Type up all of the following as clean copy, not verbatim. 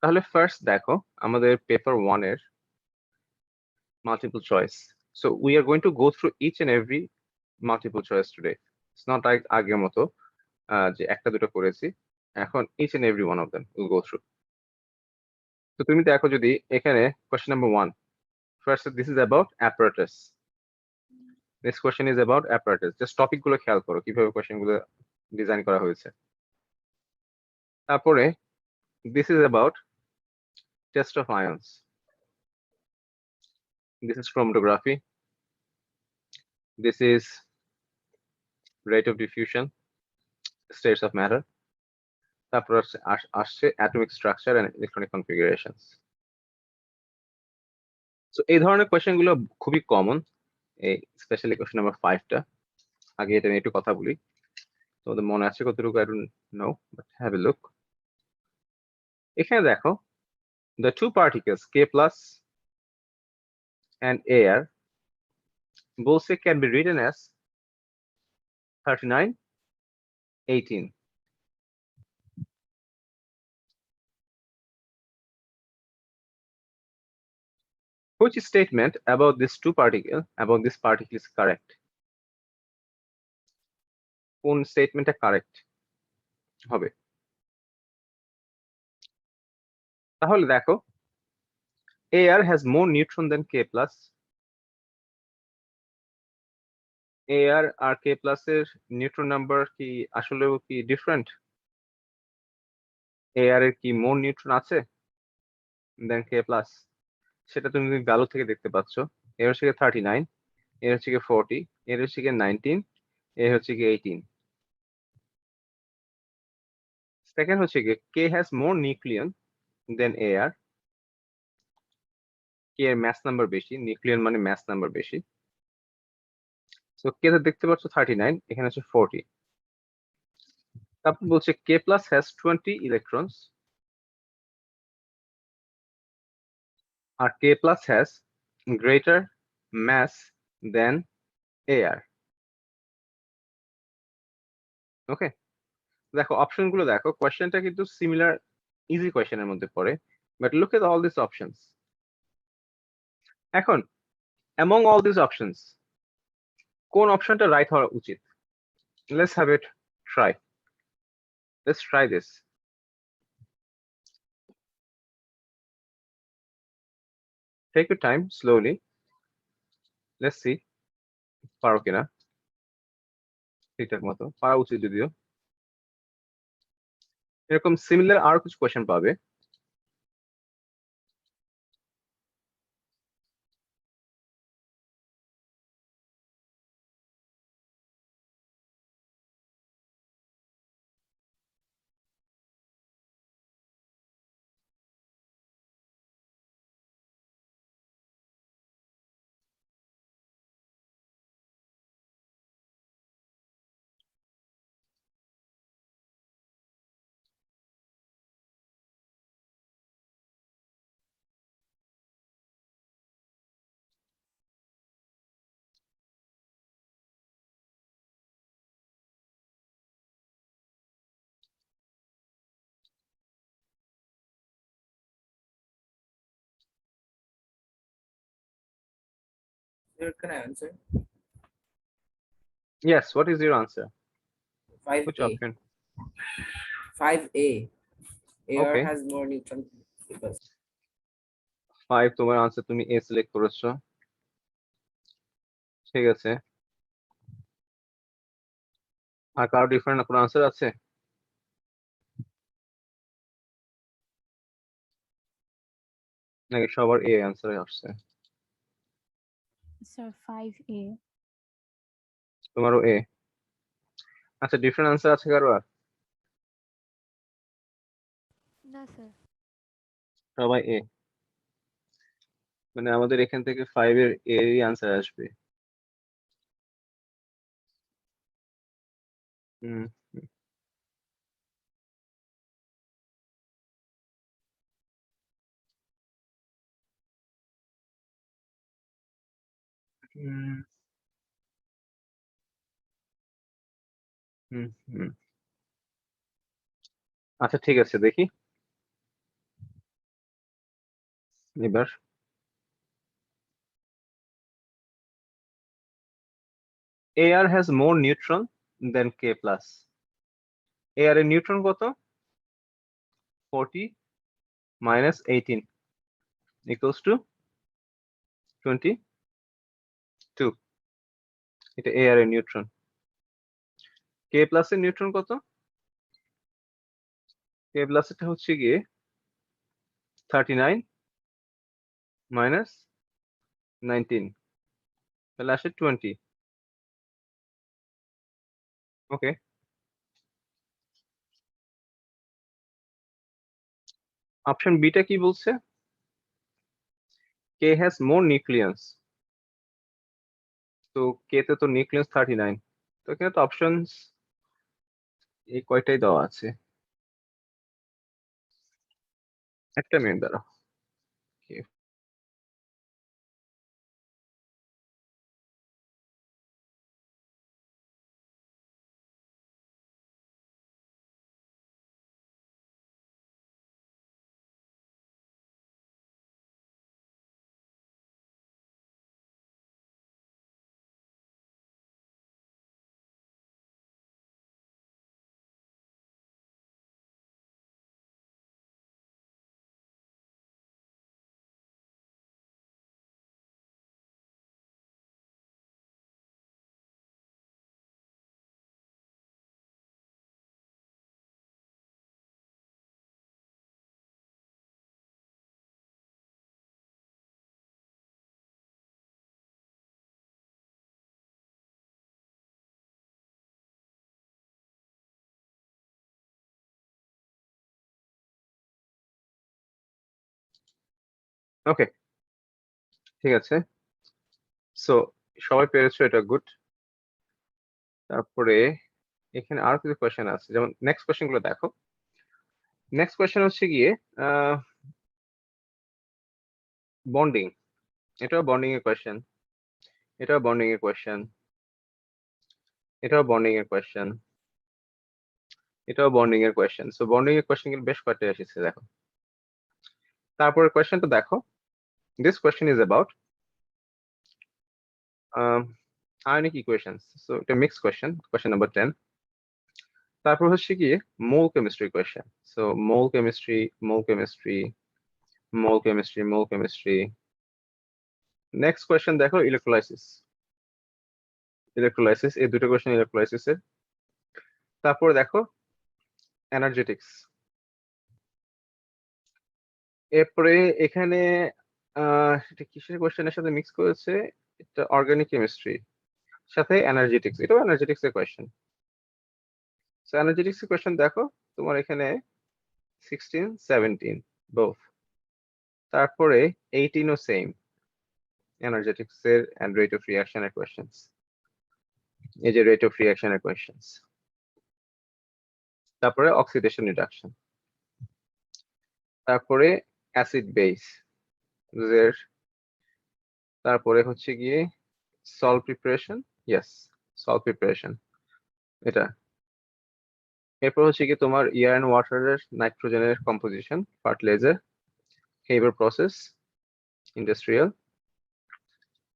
তাহলে ফার্স্ট দেখো আমাদের পেপার 1 এর multiple choice. So we are going to go through each and every multiple choice today. It's not like আগের মতো যে একটা দুটো করেছি। এখন each and every one of them will go through. তো তুমি দেখো যদি এখানে question number 1, first this is about apparatus. This question is about apparatus. Just topic গুলো খেয়াল করো কিভাবে কোয়েশ্চেন গুলো ডিজাইন করা হয়েছে। তারপরে this is about test of আয়ন্স। This is chromatography. This is rate of diffusion, states of matter. তারপর আসছে atomic structure and electronic configurations. So এই ধরনের কোয়েশ্চেন গুলো খুবই কমন, এই স্পেশালি কোয়েশ্চেন নাম্বার 5টা। আগে এটা নিয়ে একটু কথা বলি, তোমাদের মনে আছে কতটুকু I don't know, but have a look. এখানে দেখো the two particles K plus and Ar both can be written as 39, 18. Which statement about this particle is correct? কোন স্টেটমেন্টটা কারেক্ট হবে? তাহলে দেখো Ar has more neutron than K plus. Ar R K plus এর neutron number কি আসলেও কি different? Ar এর কি মোর নিউট্রন আছে দেন K plus? সেটা তুমি ভ্যালু থেকে দেখতে পাচ্ছ। এর হচ্ছে 39, এর হচ্ছে 40, এর হচ্ছে 19, এর হচ্ছে 18। সেকেন্ড হচ্ছে K has more nucleon than Ar. K এর ম্যাস নাম্বার বেশি, নিউক্লিয়ন মানে ম্যাস নাম্বার বেশি। সো K তে দেখতে পাচ্ছ 39, এখানে হচ্ছে 40। তারপর বলছে K plus has 20 electrons R K plus has greater mass than Ar. ওকে, দেখো অপশন গুলো দেখো, কোয়েশ্চেনটা কিন্তু সিমিলার ইজি কোয়েশ্চেনের মধ্যে পড়ে, but look at all this options. এখন among all these options কোন অপশনটা রাইট হওয়া উচিত? Let's have it try. Let's try this. Take your time slowly. Let's see পারো কিনা ঠিকঠাক মতো। পারা উচিত যদিও। এরকম সিমিলার আরো কিছু কোয়েশ্চেন পাবে। Sir, can I answer? Yes, what is your answer? Which 5A. option? 5A. Air Okay, has more neutron because 5 তোমার আনসার, তুমি এ সিলেক্ট করেছো। ঠিক আছে, আর কারো ডিফারেন্ট কোনো আনসার আছে? নাকি সবার এ আনসারে আসছে? Sir, 5A. তোমারও এ? আচ্ছা, ডিফারেন্ট আনসার আছে কারো আর? না স্যার। সবাই এ, মানে আমাদের এখান থেকে 5 এর এরই আনসার আসবে। হুম হুম হুম হুম। আচ্ছা ঠিক আছে, দেখি। এবার AR has more neutron than K plus. AR এর নিউট্রন কত? 40 minus 18 equals to 22. এটা AR এর নিউট্রন। K plus এর নিউট্রন কত? K plus এটা হচ্ছে গিয়ে 39 minus 19, তাহলে আসে 20। ওকে, অপশন বিটা কি বলছে? K has more nucleons. তো K তে তো নিউক্লিয়াস 39, তো এখানে তো অপশনস এই কয়টাই দেওয়া আছে। একটা মিনিট দাঁড়াও। ওকে, ঠিক আছে। সো সবাই পেরেছো, এটা গুড। তারপরে এখানে আরো কিছু কোয়েশ্চেন আছে, যেমন নেক্সট কোয়েশ্চেন গুলো দেখো। নেক্সট কোয়েশ্চেন হচ্ছে গিয়ে বন্ডিং। এটাও বন্ডিং এর কোয়েশ্চেন, এটাও বন্ডিং এর কোয়েশ্চেন, এটাও বন্ডিং এর কোয়েশ্চেন, এটাও বন্ডিং এর কোয়েশ্চেন। সো বন্ডিং এর কোয়েশ্চেন গুলো বেশ কয়েকটা এসেছে দেখো। তারপরে কোয়েশ্চেনটা দেখো, this question is about ionic equations. So এটা মিক্স কোয়েশ্চেন, কোয়েশ্চেন নাম্বার 10। তারপর হচ্ছে গিয়ে মোল কেমিস্ট্রি কোয়েশ্চেন। সো মোল কেমিস্ট্রি, মোল কেমিস্ট্রি, মোল কেমিস্ট্রি, মোল কেমিস্ট্রি। নেক্সট কোয়েশ্চেন দেখো ইলেকট্রোলাইসিস, ইলেকট্রোলাইসিস, এই দুটো কোয়েশ্চেন ইলেকট্রোলাইসিস এর। তারপরে দেখো এনার্জেটিক্স। এরপরে এখানে এটা কিসের কোয়েশ্চেনের সাথে মিক্স করেছে, এটা অর্গানিক কেমিস্ট্রি সাথে এনার্জেটিক্স, এটাও এনার্জেটিক্স এর কোয়েশ্চেন। সো এনার্জেটিক্স এর কোয়েশ্চেন দেখো তোমার এখানে 16, 17 বোথ। তারপরে 18 ও সেম, এনার্জেটিক্স এর এন্ড রেট অফ রিঅ্যাকশন এর কোয়েশ্চেনস। এই যে রেট অফ রিঅ্যাকশন এর কোয়েশ্চেনস। তারপরে অক্সিডেশন রিডাকশন, তারপরে অ্যাসিড বেস এর, তারপরে হচ্ছে গিয়ে salt preparation, yes salt preparation এটা। এরপর হচ্ছে কি তোমার এয়ার এন্ড ওয়াটারের নাইট্রোজেনের কম্পোজিশন, ফার্টিলাইজার, হেইবার প্রসেস, ইন্ডাস্ট্রিয়াল।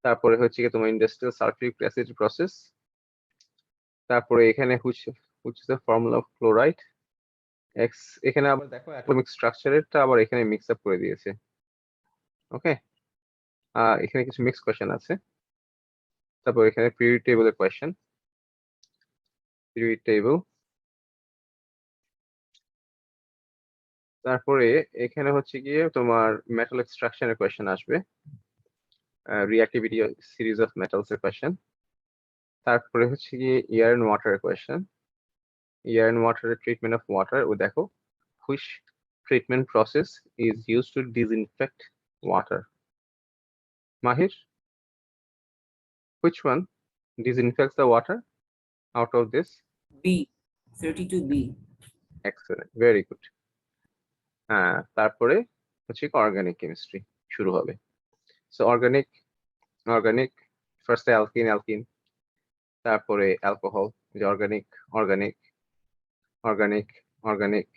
তারপরে হচ্ছে কি তোমার ইন্ডাস্ট্রিয়াল সালফিউরিক অ্যাসিড প্রসেস। তারপরে এখানে হচ্ছে ফর্মুলা অফ ক্লোরাইড এক্স। এখানে আবার দেখো অ্যাটমিক স্ট্রাকচারেরটা আবার এখানে মিক্স আপ করে দিয়েছে। ওকে, এখানে কিছু মিক্স কোয়েশ্চেন আছে। তারপর এখানে পিরিয়ড টেবিলের কোয়েশ্চেন, পিরিয়ড টেবিল। তারপরে এখানে হচ্ছে গিয়ে তোমার মেটাল এক্সট্রাকশনের কোয়েশ্চেন আসবে, রিঅ্যাক্টিভিটি সিরিজ অফ মেটালস এর কোয়েশ্চেন। তারপরে হচ্ছে গিয়ে এয়ার এন্ড ওয়াটারের কোয়েশ্চেন, এয়ার এন্ড ওয়াটারের ট্রিটমেন্ট অফ ওয়াটার। ও দেখো which treatment process is use to disinfect water? Mahir, which one disinfects the water out of this? B, 32B. Excellent, very good. তারপরে হচ্ছে অর্গানিক কেমিস্ট্রি শুরু হবে। So organic, organic ফার্স্টে alkyne, alkyne, তারপরে alcohol, যে organic, organic, organic, organic,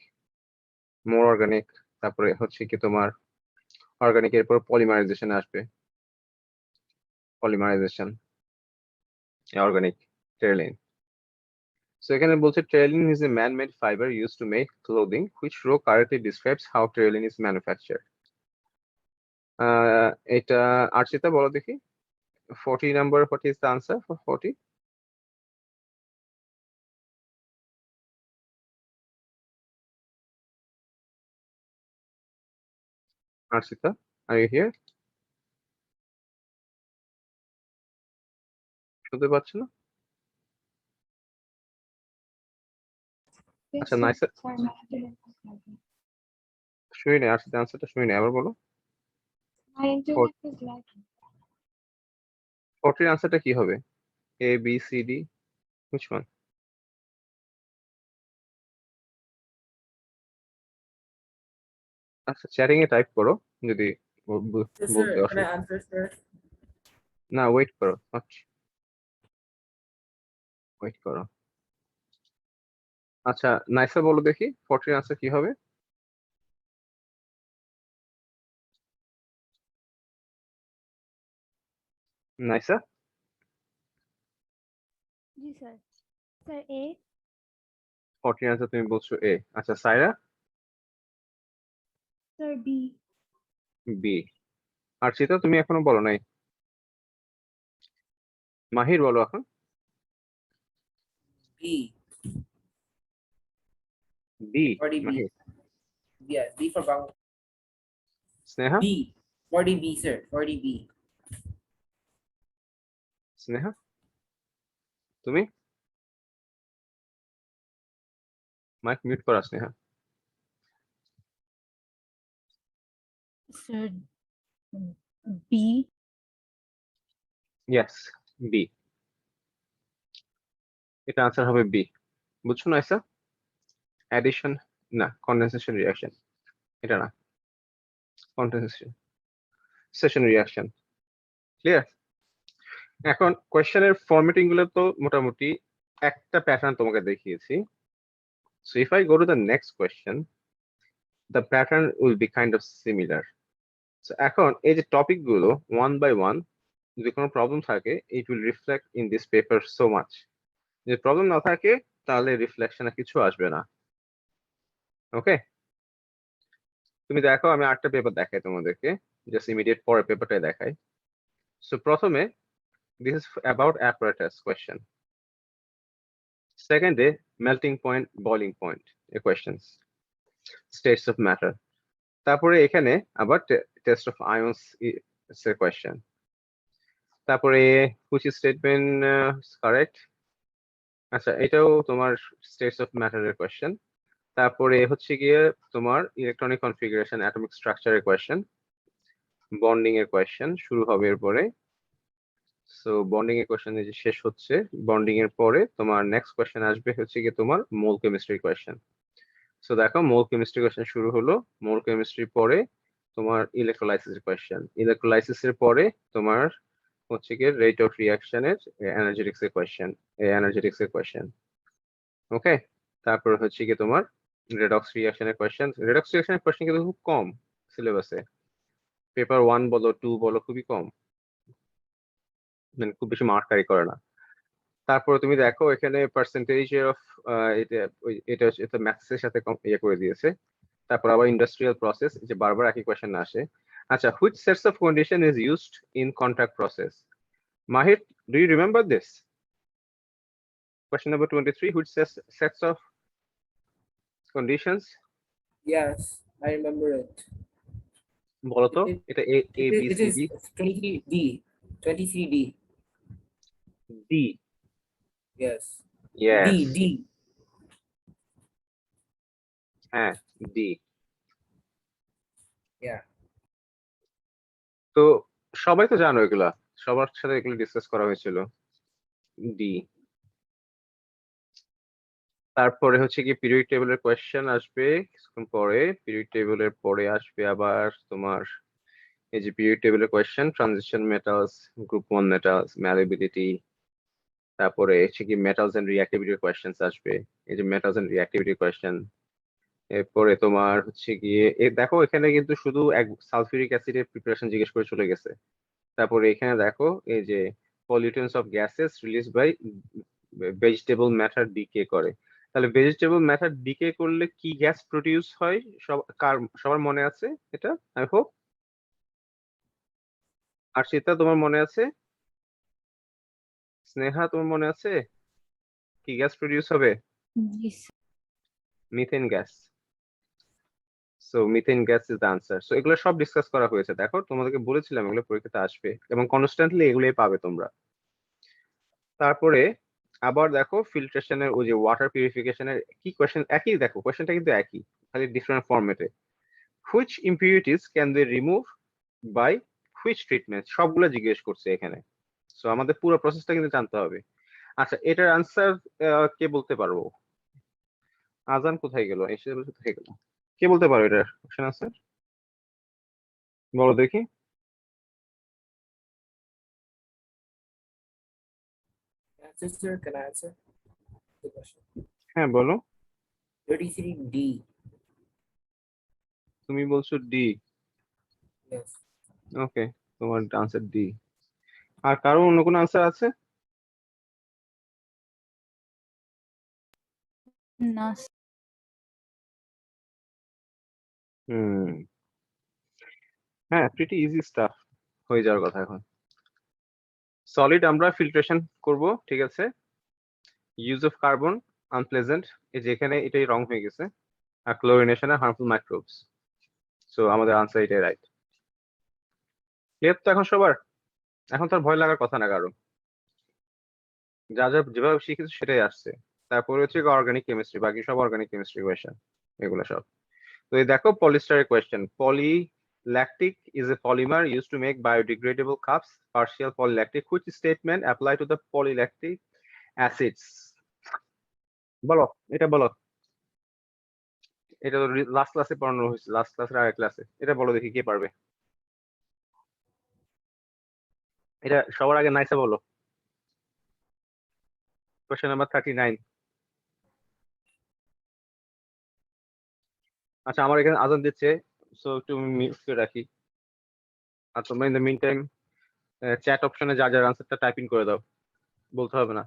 মোর organic. তারপরে হচ্ছে কি তোমার অর্গানিক এর পর পলিমারাইজেশন আসবে, পলিমারাইজেশন অর্গানিক টেরেলিন। So এখানে বলছে টেরেলিন is a man-made fiber used to make clothing, which row correctly describes how টেরেলিন is manufactured. এটা আরচিতা বলো দেখি 40 number, what is the answer for 40? Archita, are you here? শুনতে পাচ্ছ না? Yes, আচ্ছা sir. Nice, Sorry, my internet was lagging. শুনি না আরচিতা, আনসারটা শুনি না, আবার বলো। My internet was lagging. 40 এর আনসারটা কি হবে? A B C D, which one? আচ্ছা চ্যাটিং এ টাইপ করো যদি Yes, বলতে sir. Can I অসুবিধা। answer first? না ওয়েট করো, ওয়েট করো। আচ্ছা নাইসা বলো দেখি 40 এর আনসার কি হবে? নাইসা जी सर। सर A, 40 এর আনসার তুমি বলছো এ। আচ্ছা সাইরা sir B, বি। আরচিতা তুমি এখনো বলো নাই। মাহির বলো এখন। B. B 40 B. Mahir. Yes, B for Bang. Sneha, B. 40 B, sir. 40 B. Sneha তুমি মাইক মিউট করা Sneha. sir B, yes B, এটা আনসার হবে বি। বুঝছো নাইসা? অ্যাডিশন না, কন্ডেনসেশন রিঅ্যাকশন, এটা না, কন্ডেনসেশন সেশন রিঅ্যাকশন। ক্লিয়ার? এখন কোয়েশ্চেনের ফরম্যাটিং গুলো তো মোটামুটি একটা প্যাটার্ন তোমাকে দেখিয়েছি। So if I go to the next question, the pattern will be kind of similar. So এখন এই যে টপিক গুলো ওয়ান বাই ওয়ান, যদি কোনো প্রবলেম থাকে it will reflect in this paper so much. যদি প্রবলেম না থাকে তাহলে রিফ্লেকশনে কিছু আসবে না। ওকে, তুমি দেখো আমি আটটা পেপার দেখাই তোমাদেরকে, জাস্ট ইমিডিয়েট পরের পেপারটাই দেখাই। সো প্রথমে this is about apparatus question. Second day, melting point, boiling point, a questions, states of matter. তারপরে এখানে আবার test of ions is a question. তারপরে which statement is correct? আচ্ছা এটাও তোমার states of matter এর question. তারপরে হচ্ছে গিয়ে তোমার ইলেকট্রনিক কনফিগারেশন, অ্যাটমিক স্ট্রাকচারের কোয়েশ্চেন, বন্ডিং এর কোয়েশ্চেন শুরু হবে এরপরে। সো বন্ডিং এর কোয়েশ্চেন যে শেষ হচ্ছে, বন্ডিং এর পরে তোমার নেক্সট কোয়েশ্চেন আসবে হচ্ছে গিয়ে তোমার মোল কেমিস্ট্রি কোয়েশ্চেন। সো দেখো মোল কেমিস্ট্রি কোয়েশ্চেন শুরু হলো, মোল কেমিস্ট্রির পরে তোমার ইলেকট্রোলাইসিস এর কোয়েশ্চেন, ইলেকট্রোলাইসিস এর পরে তোমার হচ্ছে গিয়ে রেট অফ রিঅ্যাকশনের এনার্জেটিক্স এর কোয়েশ্চেন, এনার্জেটিক্স এর কোয়েশ্চেন। ওকে, তারপর হচ্ছে গিয়ে তোমার রেডক্স রিঅ্যাকশনের কোয়েশ্চেন। রেডক্স রিঅ্যাকশনের কোয়েশ্চেন কিন্তু খুব কম সিলেবাসে, পেপার 1 বলো 2 বলো খুবই কম, মানে খুব বেশি মার্ক ক্যারি করে না। তারপরে তুমি দেখো এখানে পার্সেন্টেজ অফ এটা হচ্ছে এটা ম্যাথসের সাথে ইয়ে করে দিয়েছে। তারপর আবার ইন্ডাস্ট্রিয়াল প্রসেস, যে বারবার একই কোয়েশ্চেন আসে। আচ্ছা, which sets of condition is used in contract process? Mahir, do you remember this? Question number 23, which sets of conditions? Yes, I remember it. বলো তো, It- এটা A A B It C is D 23 D. 23 D. D. Yes. Yes, D. D. হ্যাঁ D. Yeah. তো সবাই তো জানো এগুলা, সবার সাথে এগুলো ডিসকাস করা হয়েছিল। ডি। তারপরে হচ্ছে কি পিরিয়ড টেবিলের কোয়েশ্চেন আসবে কিছুক্ষণ পরে, পিরিয়ড টেবিলের পরে আসবে আবার তোমার এই যে পিরিয়ড টেবিলের question, transition metals, group 1 metals, ম্যালিবিলিটি। তারপরে হচ্ছে কি মেটালস এন্ড রিঅ্যাক্টিভিটির কোয়েশ্চেন্স আসবে, এই যে মেটালস এন্ড রিঅ্যাক্টিভিটির কোয়েশ্চেন। এরপরে তোমার হচ্ছে গিয়ে দেখো এখানে কিন্তু শুধু এক সালফিউরিক অ্যাসিডের প্রিপারেশন জিজ্ঞেস করে চলে গেছে। তারপরে এখানে দেখো এই যে pollutants of gases release by vegetable matter decay করে। তাহলে ভেজিটেবল ম্যাটার ডিকে করলে কি গ্যাস প্রডিউস হয়? সবার মনে আছে এটা? I hope. আর সেটা তোমার মনে আছে? স্নেহা তোমার মনে আছে কি গ্যাস প্রডিউস হবে? জি sir. Methane gas. So methane gas is the answer. So এগুলো সব ডিসকাস করা হয়েছে, দেখো তোমাদেরকে বলেছিলাম এগুলো পরীক্ষাতে আসবে এবং কনস্ট্যান্টলি এগুলোই পাবে তোমরা। তারপরে আবার দেখো ফিল্ট্রেশনের ওই যে ওয়াটার পিউরিফিকেশনের কি কোয়েশ্চেন, একই দেখো কোয়েশ্চেনটা কিন্তু একই, খালি ডিফারেন্ট ফরম্যাটে। Which impurities can they remove by which treatment, সবগুলো জিজ্ঞেস করছে এখানে। সো আমাদের পুরো প্রসেসটা কিন্তু জানতে হবে। আচ্ছা এটার আনসার কে বলতে পারবো? আজান কোথায় গেল, এসে কোথায় গেল? কে বলতে পারো এটার কোশ্চেন আনসার? বলো দেখি। Answer, sir. Can I answer the question? হ্যাঁ বলো। 33D. তুমি বলছো ডি। Yes. ওকে, তোমার আনসার ডি। আর কারো অন্য কোনো আনসার আছে? না হুম, হ্যাঁ প্রিটি ইজি স্টাফ, হয়ে যাওয়ার কথা এখন। সলিড আমরা ফিল্ট্রেশন করব, ঠিক আছে। ইউজ অফ কার্বন আনপ্লেজেন্ট, এই যে এখানে এটাই রং হয়ে গেছে। আর ক্লোরিনেশন হার্মফুল মাইক্রোবস। সো আমাদের আনসার এটাই রাইট। ক্লিয়ার তো এখন সবার? এখন তো আর ভয় লাগার কথা না কারো, যা যা যেভাবে শিখেছে সেটাই আসছে। তারপরে হচ্ছে অর্গানিক কেমিস্ট্রি, বাকি সব অর্গানিক কেমিস্ট্রি কোয়েশ্চেন এগুলো সব। তো এই দেখো পলিস্টারের question, polylactic is a polymer used to make biodegradable cups, partial polylactic, which statement apply to the polylactic acids? বলো, এটা বলো। এটা তো লাস্ট ক্লাসে পড়ানো হয়েছে, লাস্ট ক্লাসের আরেক ক্লাসে। এটা বলো দেখি কে পারবে। এটা সবার আগে নাইসা বলো। Question number 39। আচ্ছা আমার এখানে আজান দিচ্ছে, সো একটু মিউট করে রাখি। আর তোমরা in the meantime chat অপশনে যা যার আনসারটা টাইপিং করে দাও, বলতে হবে না।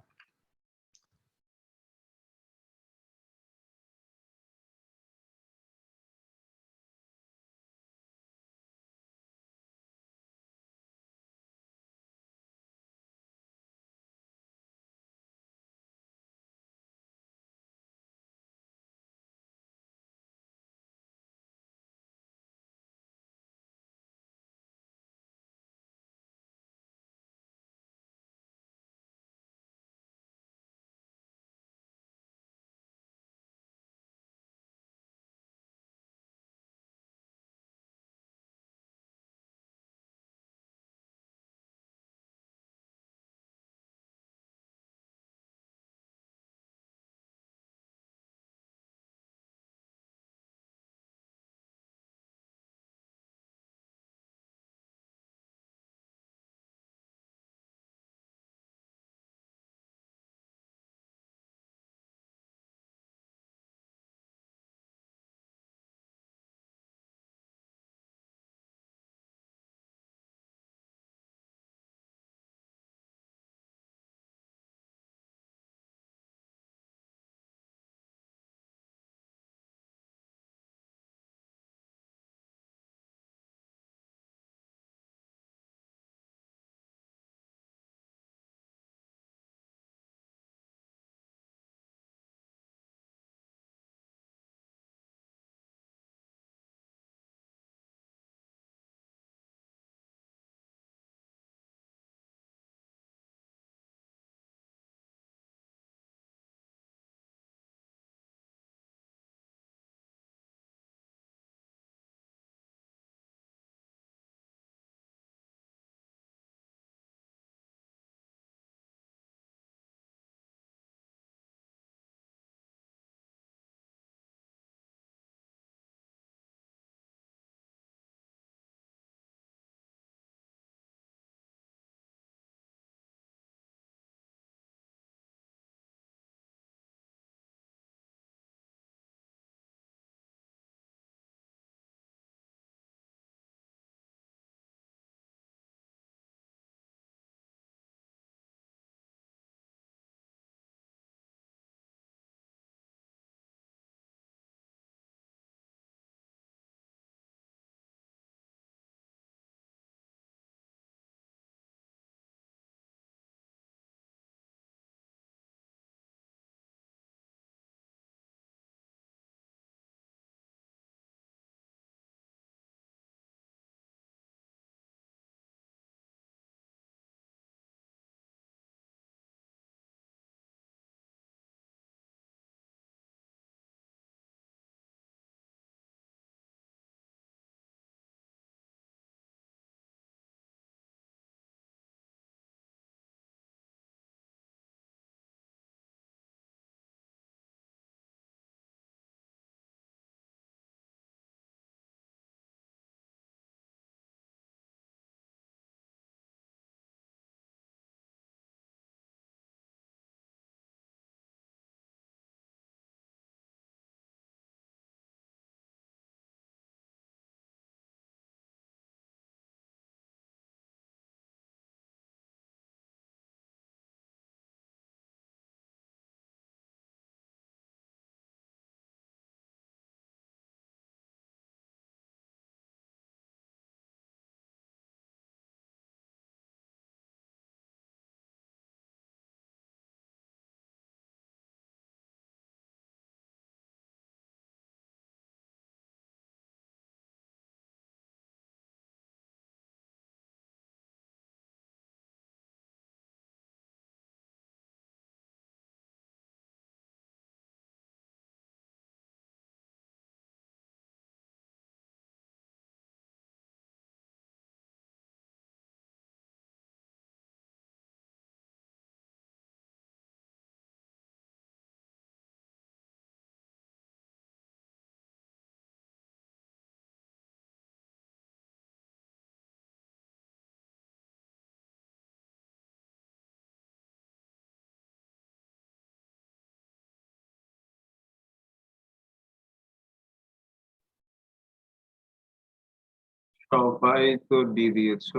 সবাই তো ডি দিয়েছো,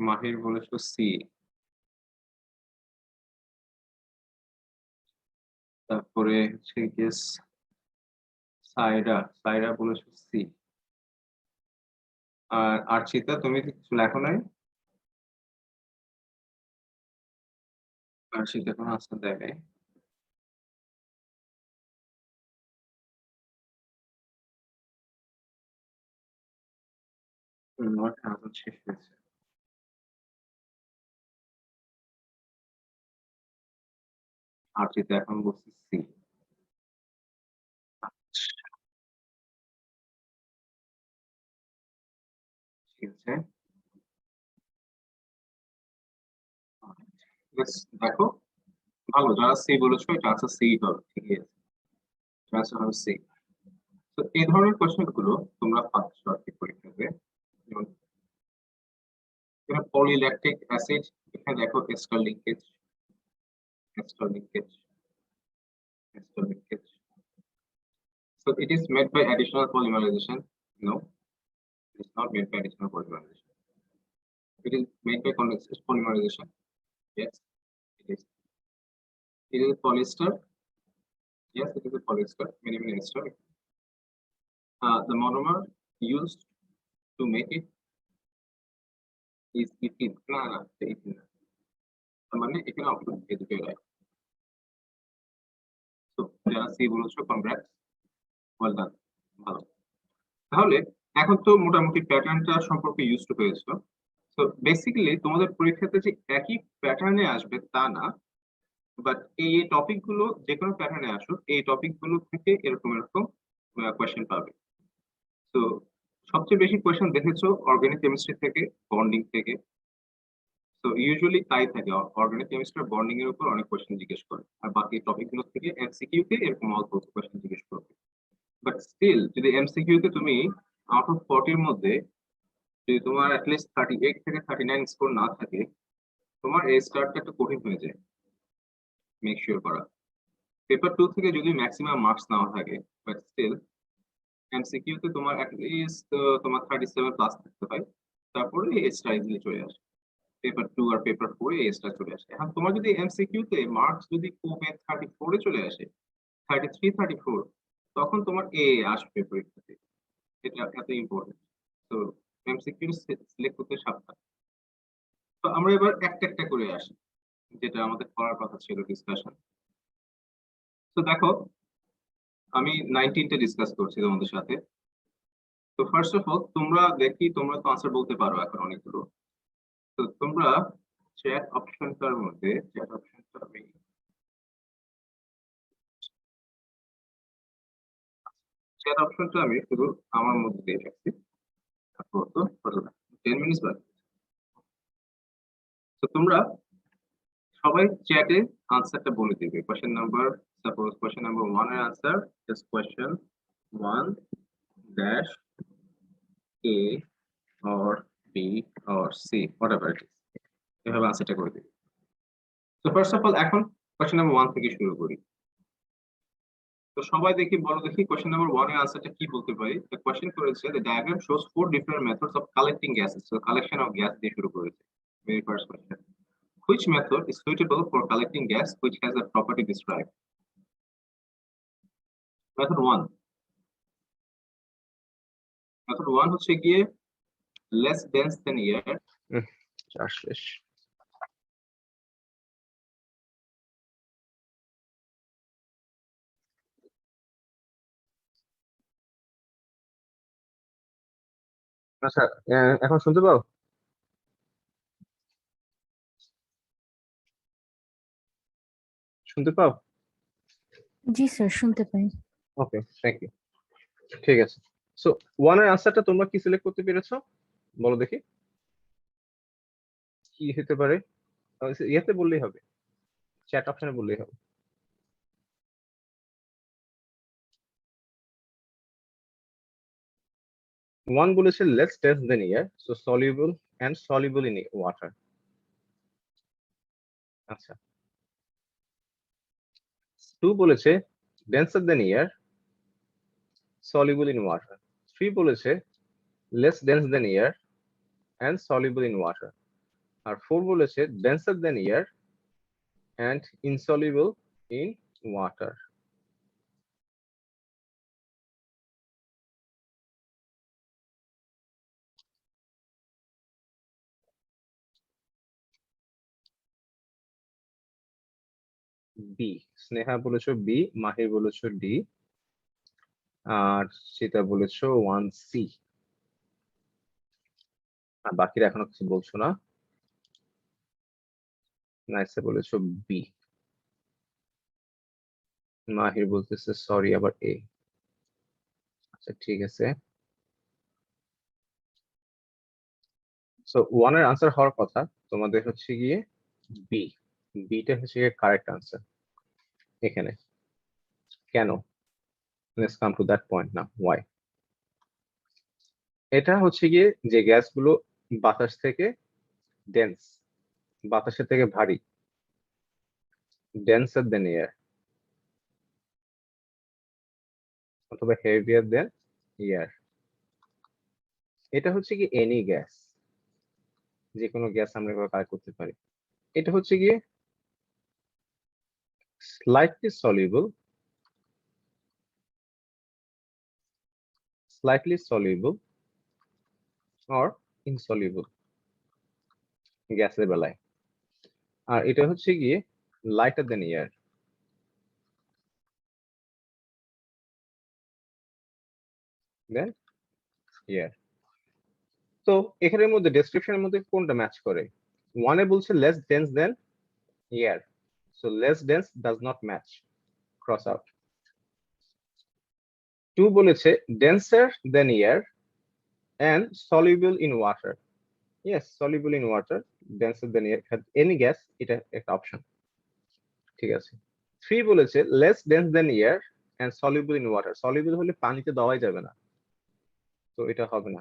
মাহির বলেছো সি, তারপরে হচ্ছে গিয়ে সাইরা বলেছো সি, আর আর্চিতা তুমি কিছু লেখো নাই? আর্চিতা কোনো আনসার দেয় নাই। আমার আনসার শেষ হয়েছে। আর্চিতা এখন বলছি সি। ঠিক আছে, দেখো ভালো, যারা সি বলেছো এটা আনসার সি হবে, ঠিক আছে, আনসার হবে সি। তো এই ধরনের কোশ্চেন গুলো তোমরা পাচ্ছ আর কি পরীক্ষাতে। যেমন পলিল্যাকটিক অ্যাসিড, এখানে দেখো ester linkage, ester linkage, ester linkage. So it is made by additional polymerization. No, it is not made by additional polymerization. It is made by condensation polymerization. Yes, it is. It is a polyester. Yes, it is a polyester. Many ester. The monomer used to make it is ethene. No, the ethene. মানে এখানে option এই দুটোই right. তো যারা C বলেছো congrats, well done, ভালো। তাহলে এখন তো মোটামুটি প্যাটার্নটা সম্পর্কে ইউজড হয়েছে। তো বেসিক্যালি তোমাদের পরীক্ষাতে যে একই প্যাটার্নে আসবে তা না, বাট এই টপিক গুলো যে কোনো প্যাটার্নে আসুক, এই টপিক গুলো থেকে এরকম কোয়েশ্চেন পাবে। তো সবচেয়ে বেশি কোয়েশ্চেন দেখেছো অর্গানিক কেমিস্ট্রি থেকে, বন্ডিং থেকে। তো ইউজুয়ালি তাই থাকে, অর্গানিক কেমিস্ট্রি বন্ডিং এর উপর অনেক কোয়েশ্চেন জিজ্ঞেস করে, আর বাকি টপিক গুলো থেকে এমসিকিউ তে এরকম অল্প কোয়েশ্চেন জিজ্ঞেস করবে। বাট স্টিল যদি এমসিকিউ তে তুমি আউট অফ 40 এর মধ্যে যদি তোমার অ্যাটলিস্ট 38 থেকে 39 স্কোর না থাকে, তোমার এই স্টার্টটা একটু কঠিন হয়ে যায় মেক শিওর করা। পেপার 2 থেকে যদি ম্যাক্সিমাম মার্কস নেওয়া থাকে, বাট স্টিল এমসিকিউ তে তোমার অ্যাটলিস্ট তোমার 37 প্লাস থাকতে হয়, তারপরে এই এসটা ইজিলি চলে আসে। পেপার 2 আর পেপার 4 এ এসটা চলে আসে। এখন তোমার যদি এমসিকিউ তে মার্কস যদি কমে 34 এ চলে আসে, 33 34, তখন তোমার এ আসবে পরীক্ষাতে। এটা এত ইম্পর্টেন্ট। তো এমসিকিউ সিলেক্ট করতে সাবধান। তো আমরা এবার একটা একটা করে আসি, যেটা আমাদের করার কথা ছিল ডিসকাশন। তো দেখো আমি 19টা ডিসকাস করছি তোমাদের সাথে। তো ফার্স্ট অফ অল তোমরা দেখি, তোমরা তো আনসার বলতে পারো এখন অনেকগুলো। তো তোমরা চ্যাট অপশনটার মধ্যে, চ্যাট অপশনটা আমি শুধু আমার মধ্যে দিয়ে রাখছি, তারপর তো 10 মিনিট বাকি। তো তোমরা সবাই চ্যাটে আনসারটা বলে দিবে। Question number, suppose question number 1 এর answer just question 1 dash A or B or C, whatever it is, এভাবে আনসারটা করে দিবে। তো ফার্স্ট অফ অল এখন কোশ্চেন নাম্বার 1 থেকে শুরু করি। তো সবাই দেখি, বলো দেখি কোশ্চেন নাম্বার 1 এর আনসারটা কি বলতে পারি। দ্য কোশ্চেন করেছে the diagram shows 4 different methods of collecting gases. তো কালেকশন অফ গ্যাস দিয়ে শুরু করেছে। Very first question, which method is suitable for collecting gas which has the property described? Method 1, method 1 হচ্ছে গিয়ে less dense than air. চার শেষ। আচ্ছা, এখন শুনতে পাও? শুনতে পাও? জি স্যার, শুনতে পাই। ওকে, থ্যাংক ইউ। ঠিক আছে। সো 1 এর আনসারটা তোমরা কি সিলেক্ট করতে পেরেছো বলো দেখি, কি হতে পারে? ইয়াতে বললেই হবে, চ্যাট অপশনে বললেই হবে। ওয়ান বলেছে less dense than air, so soluble and soluble in water. আচ্ছা, 2 বলেছে denser than air, soluble in water. 3 বলেছে less dense than air, and soluble in water. আর 4 বলেছে denser than air and insoluble in water. B, Sneha বলেছো B, মাহির বলেছো D, আর সেটা বলেছো 1C। আর বাকিরা এখনো কিছু বলছো না। নাইসে বলেছো বি, মাহির বলতেছে সরি আবার এ। আচ্ছা ঠিক আছে, সো 1 এর আনসার হওয়ার কথা তোমাদের হচ্ছে গিয়ে বি, বিটা হচ্ছে গিয়ে কারেক্ট আনসার এখানে। কেন? Let's come to that point now. Why? এটা হচ্ছে গিয়ে যে গ্যাসগুলো বাতাস থেকে ডেন্স, বাতাসের থেকে ভারী, ডেন্সার দেন এয়ার অথবা হেভিয়ার দেন এয়ার। এটা হচ্ছে কি এনি গ্যাস, যে কোনো গ্যাস আমরা এভাবে কাজ করতে পারি। এটা হচ্ছে গিয়ে slightly soluble, slightly soluble or insoluble গ্যাসের বেলায়। আর এটা হচ্ছে গিয়ে লাইটার দেন এয়ার, দেন এয়ার। তো এখানের মধ্যে ডেসক্রিপশনের মধ্যে কোনটা ম্যাচ করে? 1 এ বলছে less dense than air, so less dense does not match, cross out. 2 বলেছে denser than air and soluble in water. Yes, soluble in water, denser than air, any gas, এটা একটা অপশন। ঠিক আছে। 3 বলেছে less dense than air and soluble in water. Soluble হলে পানিতে দেওয়াই যাবে না, তো এটা হবে না।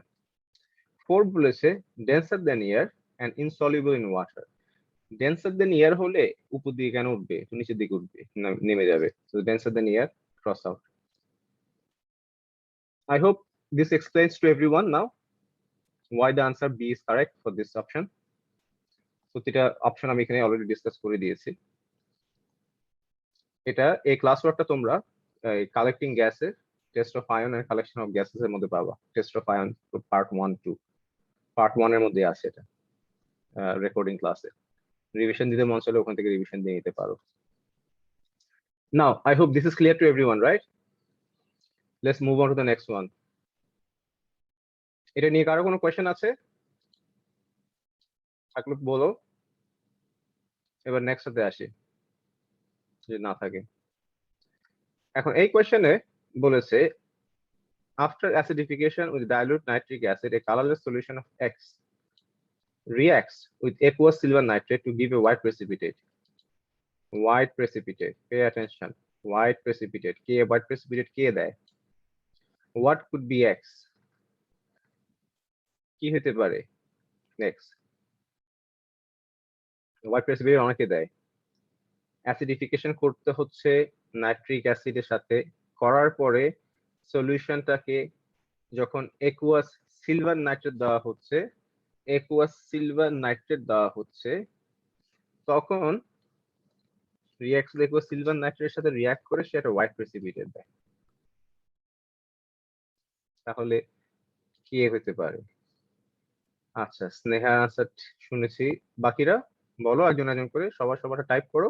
4 বলেছে denser than air and insoluble in water. Denser than air হলে উপর দিকে কেন উঠবে, তো নিচের দিকে উঠবে, নেমে যাবে। So denser than air, cross out. I hope this explains to everyone now why the answer B is correct for this option. প্রতিটা অপশন আমি এখানে অলরেডি ডিসকাস করে দিয়েছি। এটা এই ক্লাস ওয়ার্কটা তোমরা কালেক্টিং গ্যাসের, test of ion and collection of gases এর মধ্যে পাবা। Test of ion part 1 2, part 1 এর মধ্যে আছে এটা রেকর্ডিং ক্লাসে। রিভিশন দিতে মন চাইলে ওখান থেকে রিভিশন দিয়ে নিতে পারো। Now I hope this is clear to everyone, right? Let's move on to the next one. এটা নিয়ে কারো কোনো কোয়েশ্চেন আছে? থাকলে বলো, এবার নেক্সটতে আসি যদি না থাকে। এখন এই কোয়েশ্চেনে বলেছে after acidification with dilute nitric acid a colorless solution of X reacts with aqueous silver nitrate to give a white precipitate. White precipitate, pay attention, white precipitate, K white precipitate কে দেয়? What could be X? কি হতে পারে X? white precipitate অনেকে দেয়। Acidification করতে হচ্ছে nitric অ্যাসিডের সাথে, করার পরে সলিউশনটাকে যখন একুয়াস সিলভার নাইট্রেট দেওয়া হচ্ছে, একুয়াস সিলভার নাইট্রেট দেওয়া হচ্ছে, তখন রিঅ্যাক্ট একুয়াস সিলভার নাইট্রেটের সাথে রিঅ্যাক্ট করে সে একটা হোয়াইট প্রেসিপিটেট দেয়। তাহলে কি হতে পারে? আচ্ছা, স্নেহা আনসার শুনেছি, বাকিরা বলো একজন একজন করে, সবার টাইপ করো,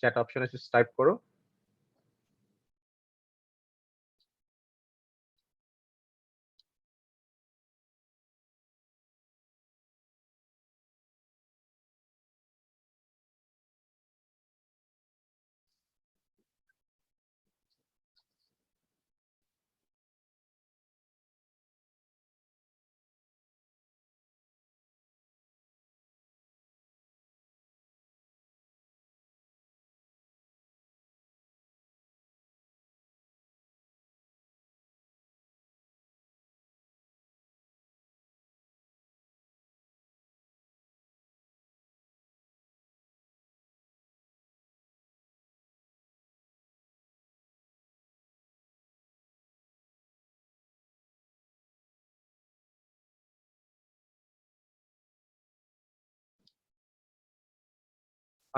চ্যাট অপশনে টাইপ করো।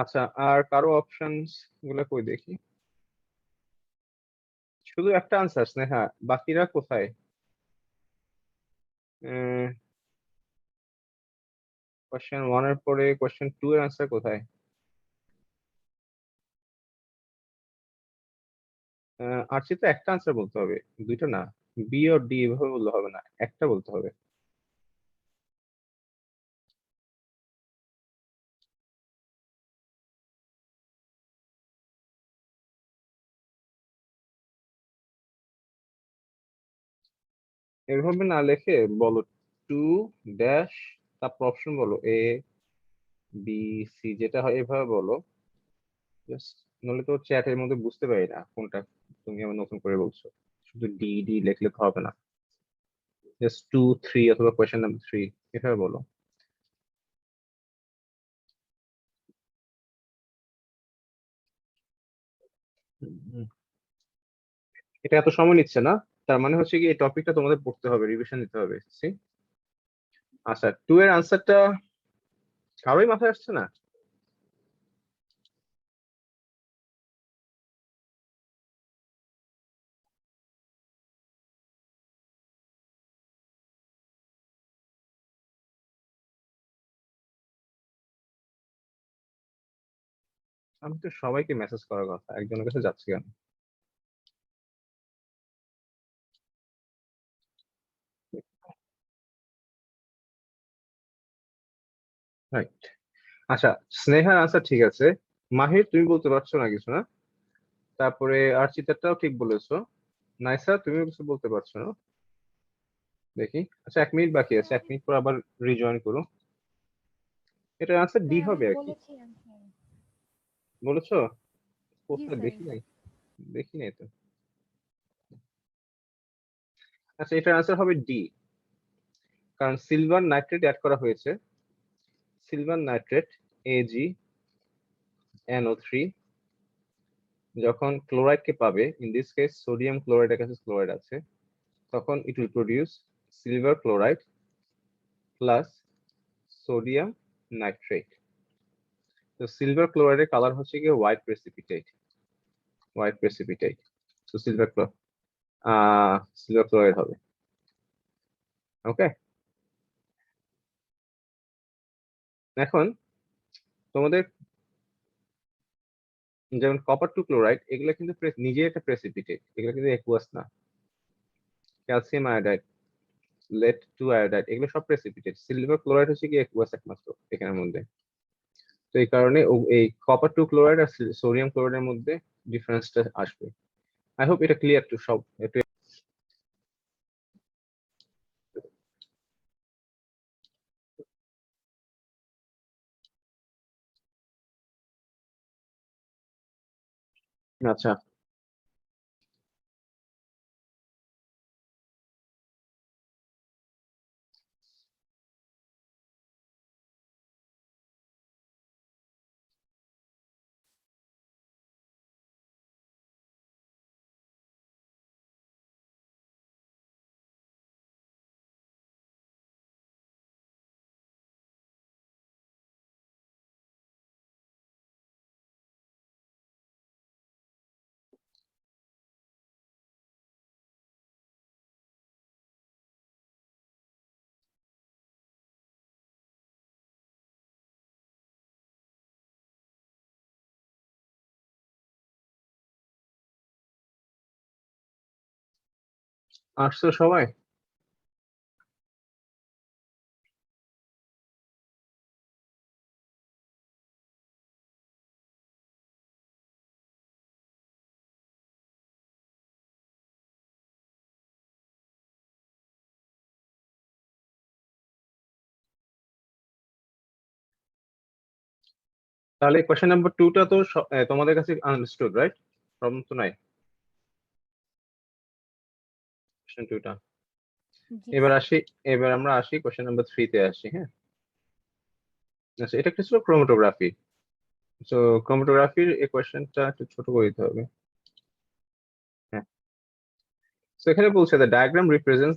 আচ্ছা, আর কারো অপশনস গুলো কই দেখি। শুধু একটা আনসার স্নেহা, বাকিরা কোথায়? কোশ্চেন 1 এর পরে কোশ্চেন 2 এর আনসার কোথায়? আরচিতে একটা আনসার বলতে হবে, দুইটা না। বি ও ডি এভাবে বললে হবে না, একটা বলতে হবে। এভাবে না লিখে বলো 2 ড্যাশ, তারপর অপশন বলো এ বি সি, যেটা হয় এভাবে বলো। জাস্ট নলে তো চ্যাটের মধ্যে বুঝতে পারি না কোনটা তুমি আমার নতুন করে বলছো। শুধু ডি ডি লিখলে তো হবে না, জাস্ট 2 3 অথবা কোয়েশ্চেন নাম্বার 3 এভাবে বলো। হুম। এটা এত সময় নিচ্ছে না, তার মানে হচ্ছে কি এই টপিকটা তোমাদের পড়তে হবে, রিভিশন দিতে হবে। See? আচ্ছা, 2 এর আনসারটা কারোই মাথায় আসছে না? আমি তো সবাইকে মেসেজ করার কথা, একজনের কাছে যাচ্ছে কেন? রাইট। আচ্ছা, স্নেহার আনসার ঠিক আছে। মাহির তুমি বলতে পারছো না কিছু, না? তারপরে আরচিতাটাও ঠিক বলেছো। নাইসা তুমিও কিছু বলতে পারছো না, দেখি। আচ্ছা, 1 মিনিট বাকি আছে, 1 মিনিট পর আবার রিজয়েন করো। এটার আনসার ডি স্যার আমি হবে আর কি। বলেছি answer। বলেছো? জি কোথায়? স্যার। দেখি নাই, দেখি নাই তো। আচ্ছা, এটার আনসার হবে ডি, কারণ সিলভার নাইট্রেট অ্যাড করা হয়েছে। সিলভার নাইট্রেট এজি NO3 যখন ক্লোরাইডকে পাবে, ইন দিস কেস সোডিয়াম ক্লোরাইডের কাছে ক্লোরাইড আছে, তখন it will produce silver chloride plus sodium nitrate. তো সিলভার ক্লোরাইডের কালার হচ্ছে গিয়ে হোয়াইট প্রেসিপিটেট, হোয়াইট প্রেসিপিটেট। তো সিলভার ক্লোরাইড হবে। ওকে, এখন তোমাদের যেমন কপার টু ক্লোরাইড, এগুলো কিন্তু নিজে একটা প্রেসিপিটেট, এগুলো কিন্তু একুয়াস না। Calcium iodide, lead two iodide, এগুলো সব প্রেসিপিটেট। সিলভার ক্লোরাইড হচ্ছে কি একুয়াস একমাত্র এখানের মধ্যে। তো এই কারণে এই কপার টু ক্লোরাইড আর সোডিয়াম ক্লোরাইডের মধ্যে ডিফারেন্সটা আসবে। আই হোপ এটা ক্লিয়ার টু সব একটু। আচ্ছা, আসছো সবাই? তাহলে কোয়েশ্চেন নাম্বার 2টা তো তোমাদের কাছে আন্ডারস্টুড, রাইট? প্রবলেম তো নাই কোয়েশ্চেন 2টা। জি এবার স্যার। আসি, এবার আমরা আসি কোয়েশ্চেন নাম্বার 3 তে আসি। হ্যাঁ, আচ্ছা, এটা একটা ছিল ক্রোমাটোগ্রাফি। তো ক্রোমাটোগ্রাফির এই কোয়েশ্চেনটা একটু ছোট করে দিতে হবে। হ্যাঁ, তো এখানে বলছে the diagram represents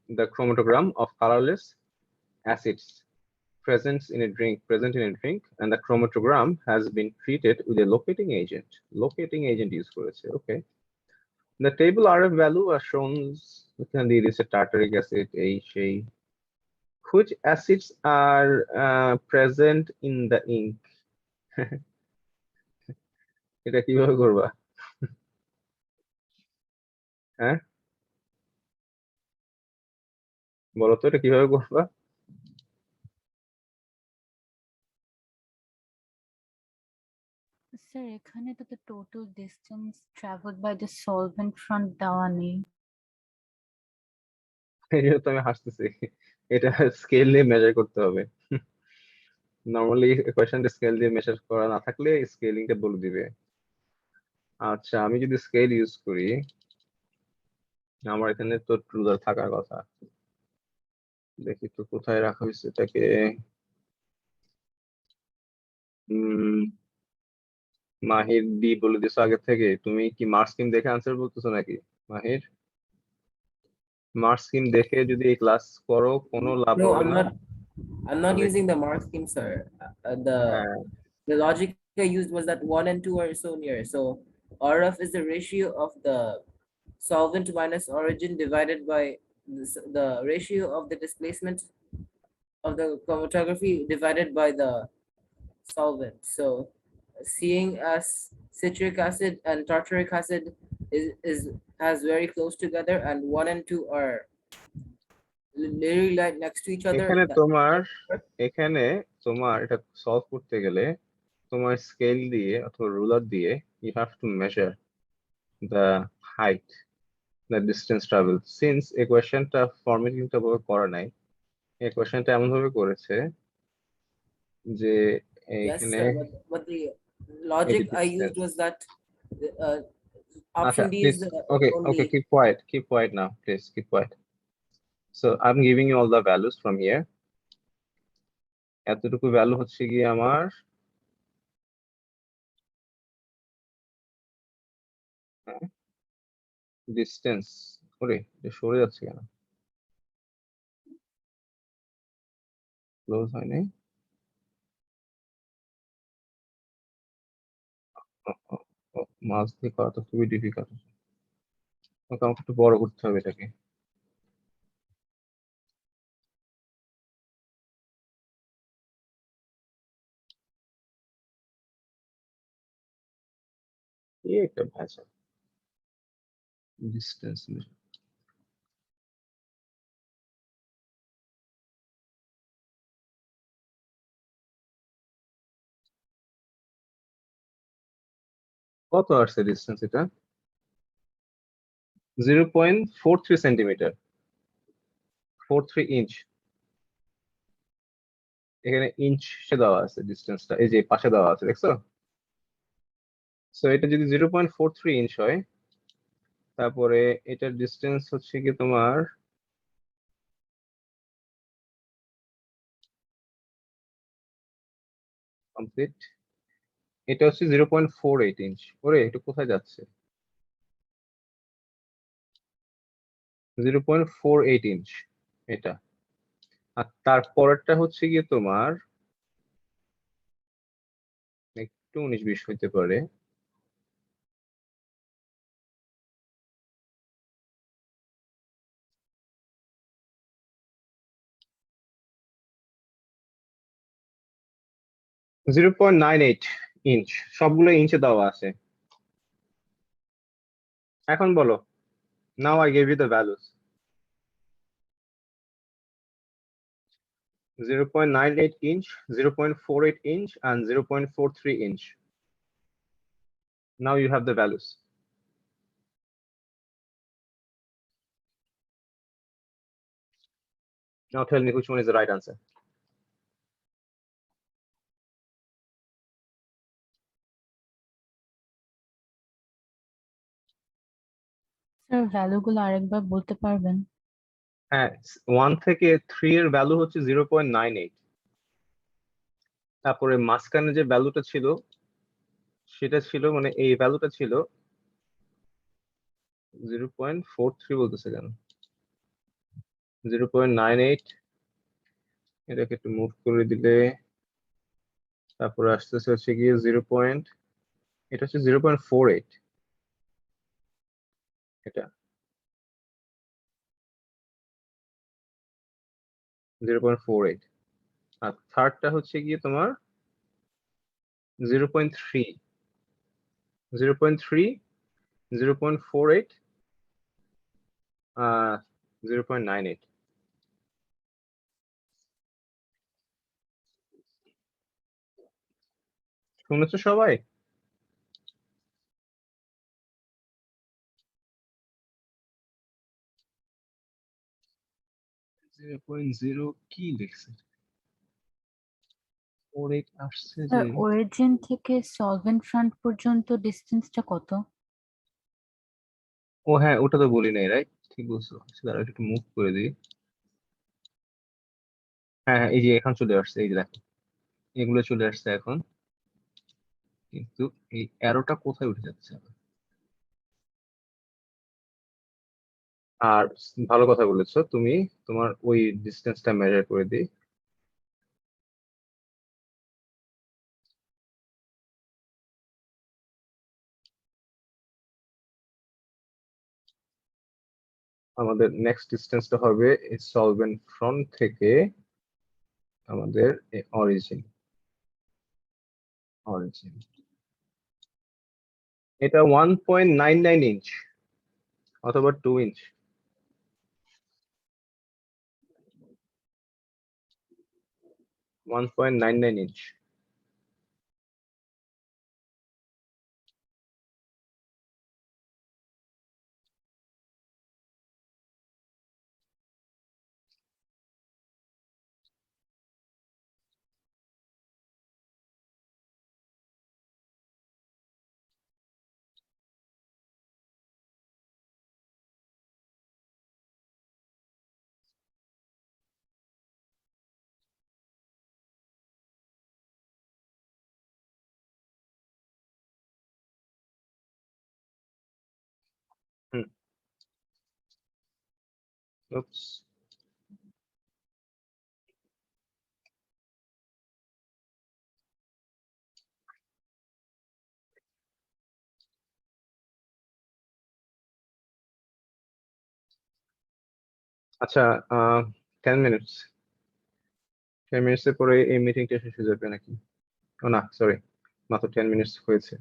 the chromatogram of colorless acids present in a drink, and the chromatogram has been treated with a locating agent. Locating agent use করেছে, okay. The table RF value are shown. এখানে দিয়ে দিয়েছে tartaric acid, এই সেই. Which acids are present in the ink? এটা কিভাবে করবা? হ্যাঁ, বলো তো এটা কিভাবে করবা? স্যার এখানে তো the total distance traveled by the solvent front দেওয়া নেই। এই জন্য তো আমি হাসতেছি। এটা স্কেল দিয়ে মেজার করতে হবে। নর্মালি কোয়েশ্চেনটা স্কেল দিয়ে মেজার করা না থাকলে স্কেলিংটা বলে দিবে। আচ্ছা, আমি যদি স্কেল ইউজ করি, আমার এখানে তো রুলার থাকার কথা। দেখি তো কোথায় রাখা হয়েছে এটাকে। মাহির ডি বলে দিছো আগে থেকে। তুমি কি মার্ক স্কিম দেখে আনসার বলতেছো নাকি মাহির? মার্ক স্কিম দেখে যদি এই ক্লাস করো কোনো লাভ No, হবে না। I'm not তাহলে using the mark scheme, sir. হ্যাঁ, The logic I used was that 1 and 2 are so near. So RF is the ratio of the solvent minus origin divided by the ratio of the displacement of the chromatography divided by the solvent. So seeing as citric acid and tartaric acid is has very close together and 1 and 2 are literally like next to each other. এখানে তোমার এটা solve করতে গেলে তোমার scale দিয়ে অথবা ruler দিয়ে you have to measure the height, the distance travel. Since এই কোয়েশ্চেনটা ফরম্যাটিংটা ভাবে করা নাই, এই কোয়েশ্চেনটা এমন ভাবে করেছে যে Yes, এখানে sir, but the logic I used was that uh, option D is the okay, only. keep quiet now, please keep quiet. So I'm giving you all the values from here. এতটুকু value হচ্ছে গিয়ে আমার distance. ওরে এটা সরে যাচ্ছে কেন? Close হয় নাই। মাছ দিয়ে করা তো খুবই ডিফিকাল্ট। আমাকে একটু বড় করতে হবে এটাকে। এই একটা ভাষা ডিস্টেন্স। কত আসছে ডিস্টেন্স এটা? 0.43 সেন্টিমিটার, 43 ইঞ্চ। এখানে ইঞ্চে দেওয়া আছে ডিস্টেন্সটা, এই যে পাশে দেওয়া আছে, দেখছো? সো এটা যদি 0.43 ইঞ্চ হয়, তারপরে এটার ডিস্টেন্স হচ্ছে কি তোমার কমপ্লিট, এটা হচ্ছে 0.48 ইঞ্চ। ওরে এটা কোথায় যাচ্ছে? 0.48 ইঞ্চ এটা। আর তারপরেরটা হচ্ছে গিয়ে তোমার একটু 19-20 হইতে পারে। .98 ইঞ্চ, সবগুলো ইঞ্চে দেওয়া আছে। এখন বলো, now I gave you the values. 0.98 inch, 0.48 inch, and 0.43 inch. Now you have the values. Now tell me which one is the right answer. Sir ভ্যালুগুলো আরেকবার বলতে পারবেন? হ্যাঁ, 1 থেকে 3 এর ভ্যালু হচ্ছে 0.98। তারপরে মাঝখানে যে ভ্যালুটা ছিল সেটা ছিল মানে এই ভ্যালুটা ছিল 0.43 বলতেছে কেন? 0.98 এটাকে একটু মুভ করে দিলে তারপর আসতেছে হচ্ছে গিয়ে 0. এটা হচ্ছে 0.48 এটা 0.48 আর থার্ডটা হচ্ছে গিয়ে তোমার 0.3 0.3 0.48 0.98 শুনেছো সবাই? 0.0 কি লিখছে 48 আসছে যে স্যার অরিজিন থেকে সলভেন্ট ফ্রন্ট পর্যন্ত ডিস্টেন্সটা কত? ও হ্যাঁ ওটা তো বলি নাই রাইট ঠিক বলছো আচ্ছা, দাঁড়াও একটু মুভ করে দিই হ্যাঁ হ্যাঁ এই যে এখন চলে আসছে এই যে দেখো এগুলো চলে আসছে এখন কিন্তু এই অ্যারোটা কোথায় উঠে যাচ্ছে আবার? আর ভালো কথা বলেছো তুমি তোমার ওই ডিস্টেন্সটা মেজার করে দিই আমাদের নেক্সট ডিস্টেন্সটা হবে এই সলভেন্ট ফ্রন্ট থেকে আমাদের অরিজিন অরিজিন এটা 1.99 ইঞ্চ অথবা 2 ইঞ্চ 1.99 ইঞ্চ হুম oops, আচ্ছা 10 মিনিটস 10 মিনিটস এর পরে এই মিটিংটা শেষ হয়ে যাবে নাকি ও না সরি মাত্র 10 মিনিটস হয়েছে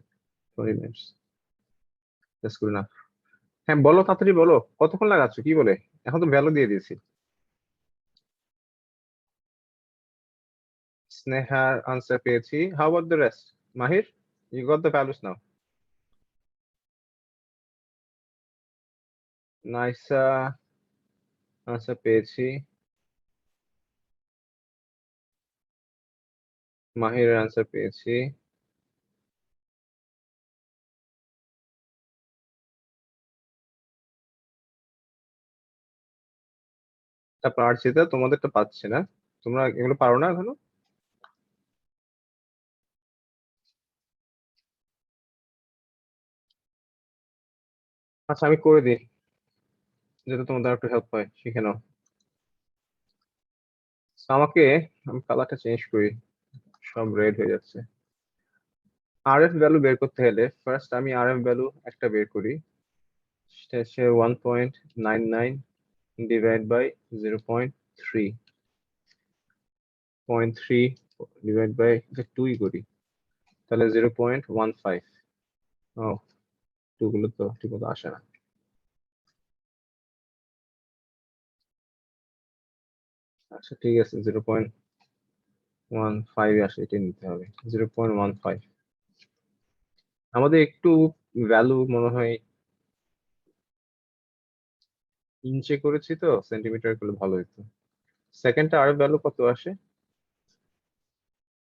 20 মিনিটস জাস্ট গুড না হ্যাঁ বলো তাড়াতাড়ি বলো কতক্ষণ লাগাচ্ছ কি বলে এখন তো ভ্যালু দিয়ে দিয়েছি স্নেহার আনসার পেয়েছি how about the rest Mahir you got the values now Naisa answer পেয়েছি মাহিরের আনসার পেয়েছি তারপর আর যেটা তোমাদেরটা পাচ্ছি না তোমরা এগুলো পারো না এখনো আচ্ছা আমি করে দিই যাতে তোমাদের একটু হেল্প হয় শিখে নাও So, আমাকে আমি কালারটা চেঞ্জ করি সব রেড হয়ে যাচ্ছে আরএফ ভ্যালু বের করতে হলে ফার্স্ট আমি আরএফ ভ্যালু একটা বের করি সেটা হচ্ছে 1.99 ডিভাইড বাই 0.3 0.3 ডিভাইড বাই 2 করি তাহলে 0.15 ও 2 গুলো তো ঠিক মতো আসে না আচ্ছা ঠিক আছে 0.15 আসে এটা নিতে হবে 0.15 আমাদের একটু ভ্যালু মনে হয় ইঞ্চে করেছি তো সেন্টিমিটার করলে ভালো হতো সেকেন্ডটা আর ভ্যালু কত আসে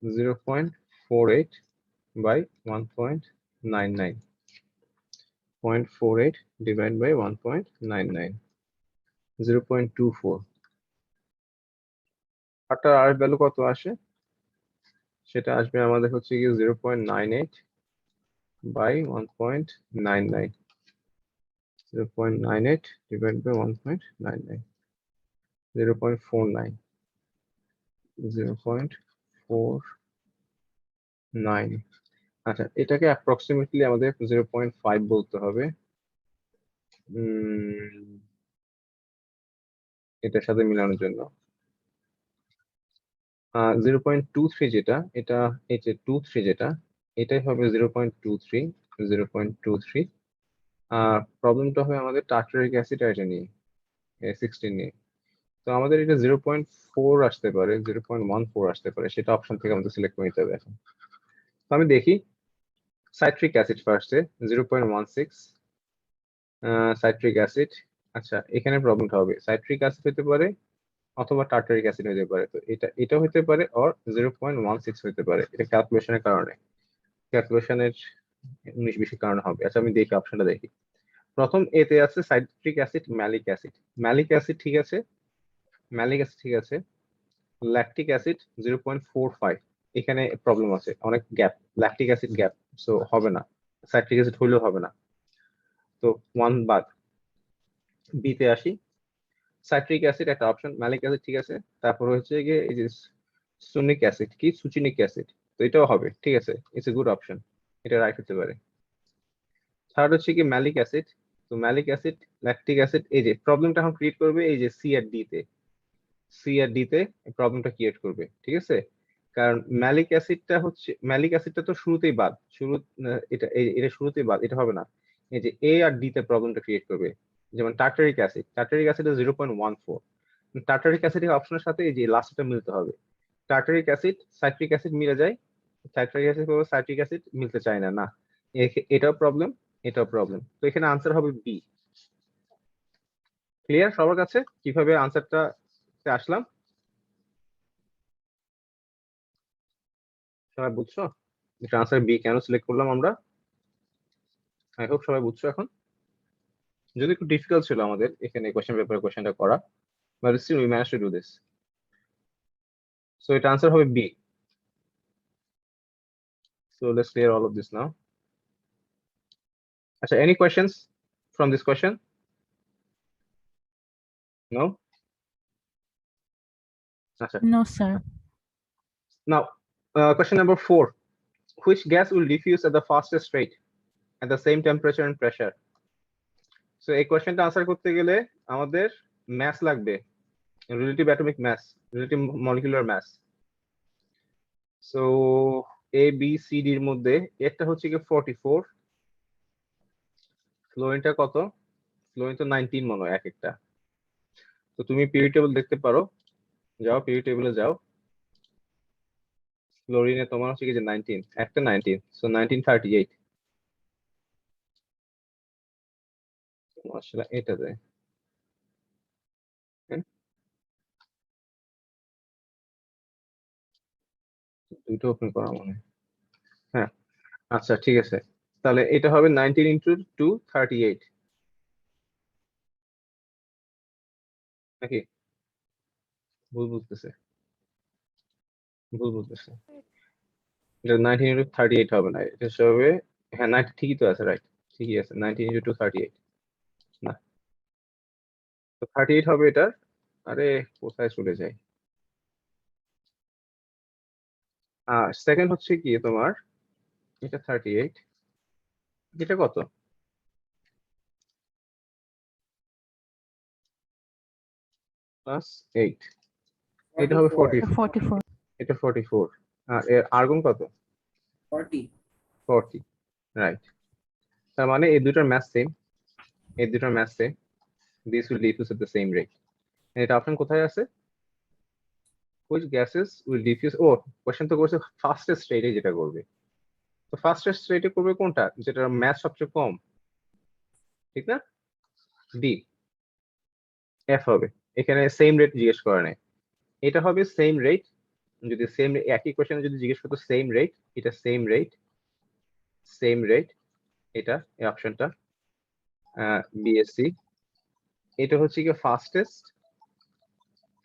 0.48 বাই 1.99 0.48 ডিভাইড বাই 1.99 0.24 আরটার আর ভ্যালু কত আসে সেটা আসবে আমাদের হচ্ছে কি 0.98 বাই 1.99 0.98 ডিভাইড বাই 1.99 0.49 0.49। আচ্ছা, এটাকে অ্যাপ্রক্সিমেটলি আমাদের 0.5 বলতে হবে। এটার সাথে মিলানোর জন্য 0.23 যেটা, এটা এই যে 23 যেটা, এটাই হবে 0.23। 0.23। আর প্রবলেমটা হবে আমাদের টার্টারিক অ্যাসিড এটা নিয়ে, 16 নিয়ে। তো আমাদের এটা 0.4 আসতে পারে, 0.14 আসতে পারে, সেটা অপশন থেকে আমাদের সিলেক্ট করে নিতে হবে এখন। তো আমি দেখি সাইট্রিক অ্যাসিড ফার্স্টে 0.16 সাইট্রিক অ্যাসিড। আচ্ছা, এখানে প্রবলেমটা হবে সাইট্রিক অ্যাসিড হতে পারে অথবা টার্টারিক অ্যাসিড হতে পারে। তো এটা হতে পারে অর 0.16 হতে পারে, এটা ক্যালকুলেশনের কারণে, ক্যালকুলেশনের 19-20 কারণে হবে। আচ্ছা, আমি দেখি অপশনটা দেখি। প্রথম এতে আছে citric acid, malic acid. Malic acid ঠিক আছে, ম্যালিক অ্যাসিড ঠিক আছে। ল্যাকটিক অ্যাসিড 0.45, এখানে প্রবলেম আছে, অনেক gap, lactic acid gap, so হবে না। সাইট্রিক অ্যাসিড হইলেও হবে না, তো 1 বাদ। বিতে আসি, সাইট্রিক অ্যাসিড একটা অপশন, ম্যালিক অ্যাসিড ঠিক আছে। তারপর হচ্ছে গিয়ে এই যে সুনিক অ্যাসিড, কি সুচিনিক অ্যাসিড, তো এটাও হবে, ঠিক আছে, ইটস এ গুড অপশন, এটা রাইট হতে পারে। থার্ড হচ্ছে কি ম্যালিক অ্যাসিড। তো ম্যালিক অ্যাসিড, ল্যাকটিক অ্যাসিড, এই যে প্রবলেমটা এখন ক্রিয়েট করবে এই যে সি আর ডি তে, সি আর ডি তে প্রবলেমটা ক্রিয়েট করবে, ঠিক আছে। কারণ ম্যালিক অ্যাসিডটা হচ্ছে, ম্যালিক অ্যাসিডটা তো শুরুতেই বাদ, এটা শুরুতেই বাদ, এটা হবে না। এই যে এ আর ডি তে প্রবলেমটা ক্রিয়েট করবে। যেমন tartaric acid, tartaric acid 0.14। Tartaric অ্যাসিডের অপশনের সাথে এই যে লাস্টটা মিলতে হবে। টার্টারিক অ্যাসিড সাইট্রিক অ্যাসিড মিলে যায়, সাইট্রিক অ্যাসিড এবং সাইট্রিক অ্যাসিড মিলতে চায় না, না, এটাও প্রবলেম, এটাও প্রবলেম। তো এখানে আনসার হবে বি। ক্লিয়ার সবার কাছে কিভাবে আনসারটা আসলাম? সবাই বুঝছো এটা আনসার বি কেন সিলেক্ট করলাম আমরা? আই হোপ সবাই বুঝছো এখন। যদি একটু ডিফিকাল্ট ছিল আমাদের এখানে কোশ্চেন পেপারে কোশ্চেনটা করা, but still we manage to do this. So এটা আনসার হবে B. So let's clear all of this now. আচ্ছা, any questions from this question? No? আচ্ছা, No, sir. Now question number 4. Which gas will diffuse at the fastest rate at the same temperature and pressure? So এই কোয়েশ্চেনটা answer করতে গেলে আমাদের math লাগবে, relative atomic math, relative molecular math. So A B C D এর মধ্যে একটা হচ্ছে কি 44, ফ্লোরিনটা কত? ফ্লোরিন তো 19 মনে হয় এক একটা। তো তুমি পিরিয়ড টেবিল দেখতে পারো, যাও পিরিয়ড টেবিলে যাও। ফ্লোরিনে তোমার হচ্ছে কি যে 19, একটা 19, সো 1938। আসলে এটা দেয়, হ্যাঁ, দুটো ওপেন করা মনে হয়। হ্যাঁ, আচ্ছা ঠিক আছে, তাহলে এটা হবে 19 ইন্টু 238 নাকি? ভুল বুঝতেছে, ভুল বুঝতেছে। এটা 19 ইন্টু 38 হবে না, এটা হবে, হ্যাঁ 90 ঠিকই তো আছে, রাইট, ঠিকই আছে, 19 ইন্টু 238 না, তো 38 হবে এটা। আরে কোথায় চলে যায়? সেকেন্ড হচ্ছে কি তোমার, এটা 38, এটা কত? প্লাস 8, এটা হবে 44, 44, 44. এটা 44। এর আর্গন কত? 40। 40, রাইট। তার মানে এই দুটার ম্যাথ সেম, এই দুটার math same, this will diffuse at the same rate. এটা অপশন কোথায় আছে? which gases will diffuse, ও কোশ্চেন তো করছে ফাস্টেস্ট রেটে যেটা করবে, তো ফাস্টেস্ট রেটে করবে কোনটা, যেটার ম্যাথ সবচেয়ে কম, ঠিক না? ডি, এফ হবে। এখানে সেম রেট জিজ্ঞেস করে নাই, এটা হবে সেম রেট। যদি সেম একই কোশ্চেনে যদি জিজ্ঞেস করতো সেম রেট, এটা সেম রেট, সেম রেট, এটা এই অপশনটা বিএসসি। এটা হচ্ছে কি ফাস্টেস্ট,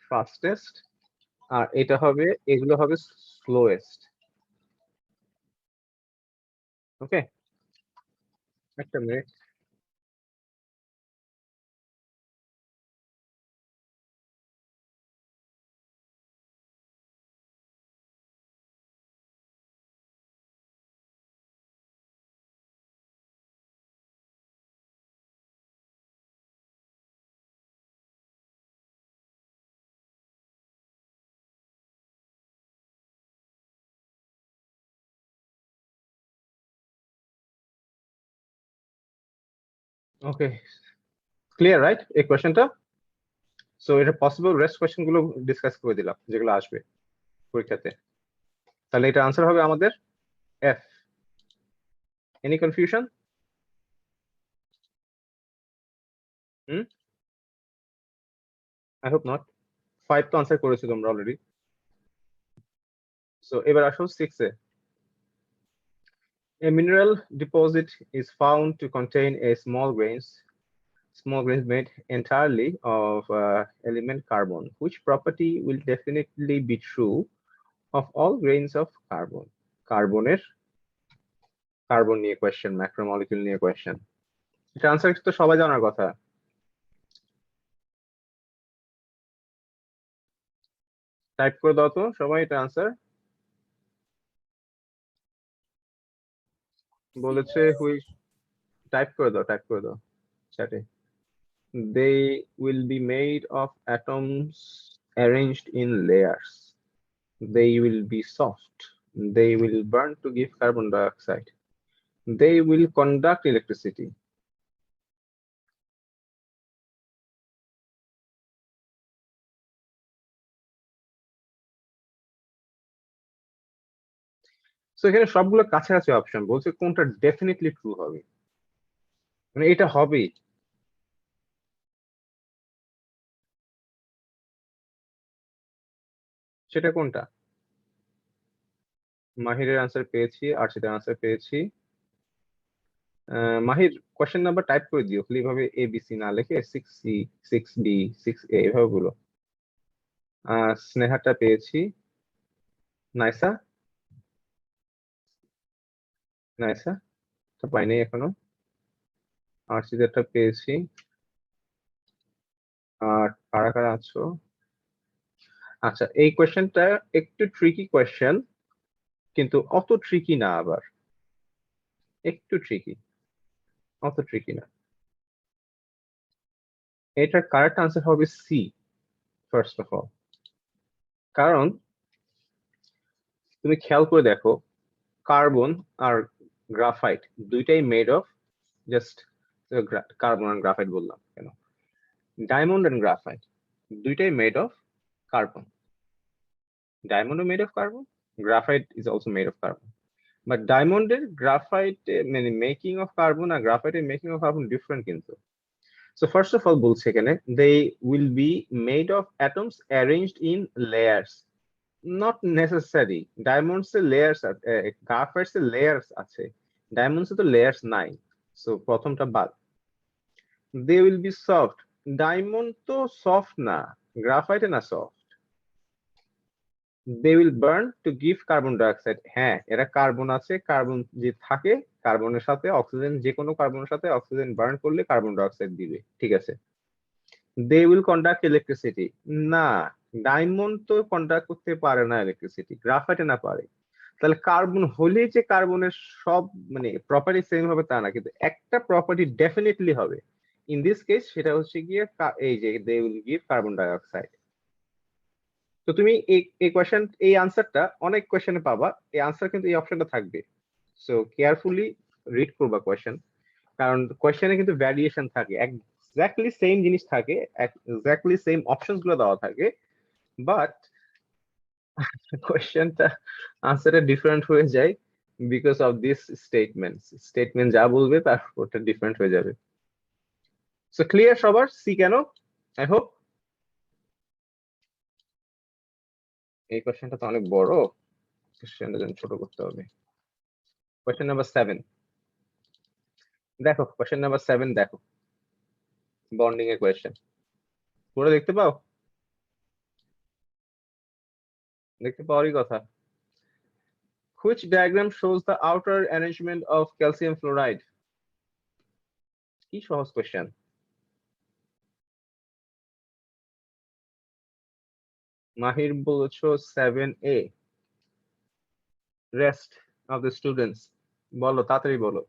ফাস্টেস্ট, আর এটা হবে, এগুলো হবে স্লোয়েস্ট। ওকে, একটা মিনিট। ওকে, ক্লিয়ার রাইট এই কোয়েশ্চেনটা? সো এটা পসিবল রেস্ট কোয়েশ্চেন গুলো ডিসকাস করে দিলাম যেগুলো আসবে পরীক্ষাতে। তাহলে এটা আনসার হবে আমাদের F. Any confusion? I hope not. 5 তো আনসার করেছো তোমরা অলরেডি। সো এবার আসো 6 এ। A mineral deposit is found to contain a small grains made entirely of element carbon. Which property will definitely be true of all grains of carbon? Carbon নিয়ে question, ম্যাক্রোমলিকিউল নিয়ে question. এটা answer তো সবাই জানার কথা। Type করে দাও তো সবাই এটা আনসার। বলেছে হুইচ, টাইপ করে দাও চ্যাটে। They will be made of atoms arranged in layers. They will be soft. They will burn to give carbon dioxide. They will conduct electricity. So এখানে সবগুলো কাছাকাছি অপশন, বলছে কোনটা ডেফিনেটলি ট্রু হবে, মানে এটা হবেই। সেটা কোনটা? মাহিরের আনসার পেয়েছি, আরশিদের আনসার পেয়েছি। মাহির কোয়েশ্চেন নাম্বার টাইপ করে দিও, খালি ভাবে এ বি সি না লিখে 6C 6B 6A এভাবে বলো। স্নেহাটা পেয়েছি। নাইসা তো পাইনি এখনো। আরশিদেরটা পেয়েছি। আর কারা কারা আছো? আচ্ছা, এই কোয়েশ্চেনটা একটু ট্রিকি কোয়েশ্চেন, কিন্তু অত ট্রিকি না, আবার একটু ট্রিকি, অত ট্রিকি না। এটার কারেক্ট আনসার হবে সি ফার্স্ট অফ অল। কারণ তুমি খেয়াল করে দেখো, কার্বন আর গ্রাফাইট দুইটাই মেড অফ জাস্ট, কার্বন আর গ্রাফাইট বললাম কেন, ডায়মন্ড এন্ড গ্রাফাইট দুইটাই made of carbon. Diamond made of carbon, graphite is also made of carbon. But ডায়মন্ডের গ্রাফাইট মানে মেকিং অফ কার্বন আর গ্রাফাইটের মেকিং অফ কার্বন ডিফারেন্ট কিন্তু। So first of all বলছে এখানে they will be made of atoms arranged in layers. Not necessary. Diamonds এর layers আছে, গ্রাফাইটস এর layers আছে, ডায়মন্ডস এ তো layers নাই। সো প্রথমটা বাদ। They will be soft. Diamond তো সফট না, গ্রাফাইট না soft. They will burn to give carbon dioxide. হ্যাঁ, এরা কার্বন আছে, কার্বন যে থাকে, কার্বনের সাথে অক্সিজেন, যে কোনো কার্বনের সাথে অক্সিজেন বার্ন করলে কার্বন ডাইঅক্সাইড দিবে, ঠিক আছে। They will conduct electricity. না, ডায়মন্ড তো কন্ডাক্ট করতে পারে না ইলেকট্রিসিটি, গ্রাফাইটে না পারে। তাহলে কার্বন হলেই যে কার্বনের সব মানে প্রপার্টি সেম হবে তা না, কিন্তু একটা প্রপার্টি ডেফিনেটলি হবে। ইন দিস কেস সেটা হচ্ছে গিয়ে এই যে they will give carbon dioxide. তো তুমি এই কোয়েশ্চেন, এই আনসারটা অনেক কোয়েশ্চেনে পাবা, এই আনসার কিন্তু এই অপশনটা থাকবে। সো কেয়ারফুলি রিড করবা কোয়েশ্চেন, কারণ কোয়েশ্চেনে কিন্তু ভ্যারিয়েশন থাকে, এক্স্যাক্টলি সেম জিনিস থাকে, এক্স্যাক্টলি সেম অপশনস গুলো দেওয়া থাকে, বাট কোয়েশ্চেনটা আনসারটা ডিফারেন্ট হয়ে যায় বিকজ অফ দিস স্টেটমেন্ট যা বলবে তার ওটা ডিফারেন্ট হয়ে যাবে। সো ক্লিয়ার সবার সি কেন? I hope. এই কোয়েশ্চেনটা তো অনেক বড়, কোয়েশ্চেনটা যেন ছোট করতে হবে। কোয়েশ্চেন নাম্বার 7 দেখো, কোয়েশ্চেন নাম্বার 7 দেখো, বন্ডিং এর কোয়েশ্চেন পুরো দেখতে পাও, দেখতে পাওয়ারই কথা। Which diagram shows the outer arrangement of calcium fluoride? কি সহজ কোয়েশ্চেন। মাহির বলেছো 7A। Rest of the students বলো, তাড়াতাড়ি বলো,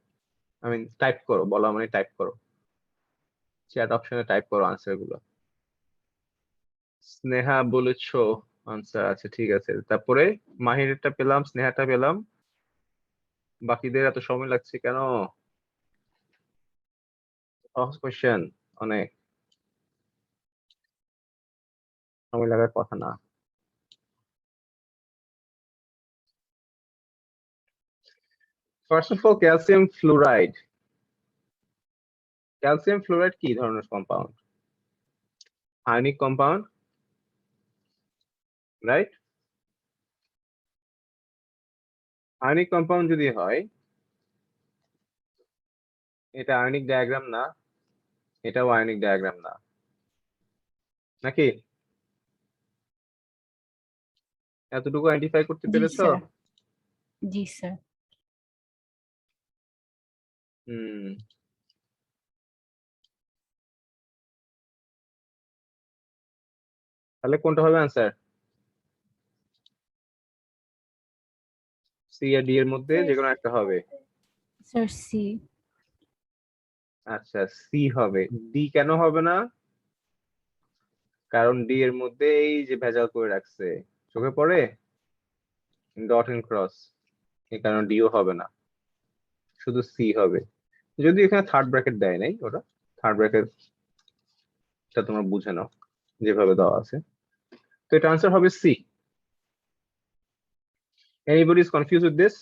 আই মিন টাইপ করো, বলো মানে টাইপ করো, চ্যাট অপশনে টাইপ করো আনসার গুলো। স্নেহা বলেছো আনসার আছে, ঠিক আছে। তারপরে মাহিরেরটা পেলাম, স্নেহাটা পেলাম, বাকিদের এত সময় লাগছে কেন? সহজ কোয়েশ্চেন, অনেক সময় লাগার কথা না। First of all calcium fluoride. Calcium fluoride কি ধরনের compound? Ionic compound, right? Ionic compound যদি হয়, এটা আয়নিক ডায়াগ্রাম না, এটাও আয়নিক ডায়াগ্রাম না, নাকি? এতটুকু আইডেন্টিফাই করতে জি পেরেছো? স্যার, জি স্যার। হুম, তাহলে কোনটা হবে আনসার? সি আর ডি এর মধ্যে যে কোনো একটা হবে। Sir C. আচ্ছা, সি হবে। ডি কেন হবে না? কারণ ডি এর মধ্যে এই যে ভেজাল করে রাখছে, চোখে পড়ে ডট এন্ড ক্রস, এই কারণে ডিও হবে না, শুধু সি হবে। যদি এখানে থার্ড ব্র্যাকেট দেয় নাই, ওটা থার্ড ব্র্যাকেটটা তোমরা বুঝে নাও যেভাবে দেওয়া আছে। তো এটা আনসার হবে C. Anybody is confused with this?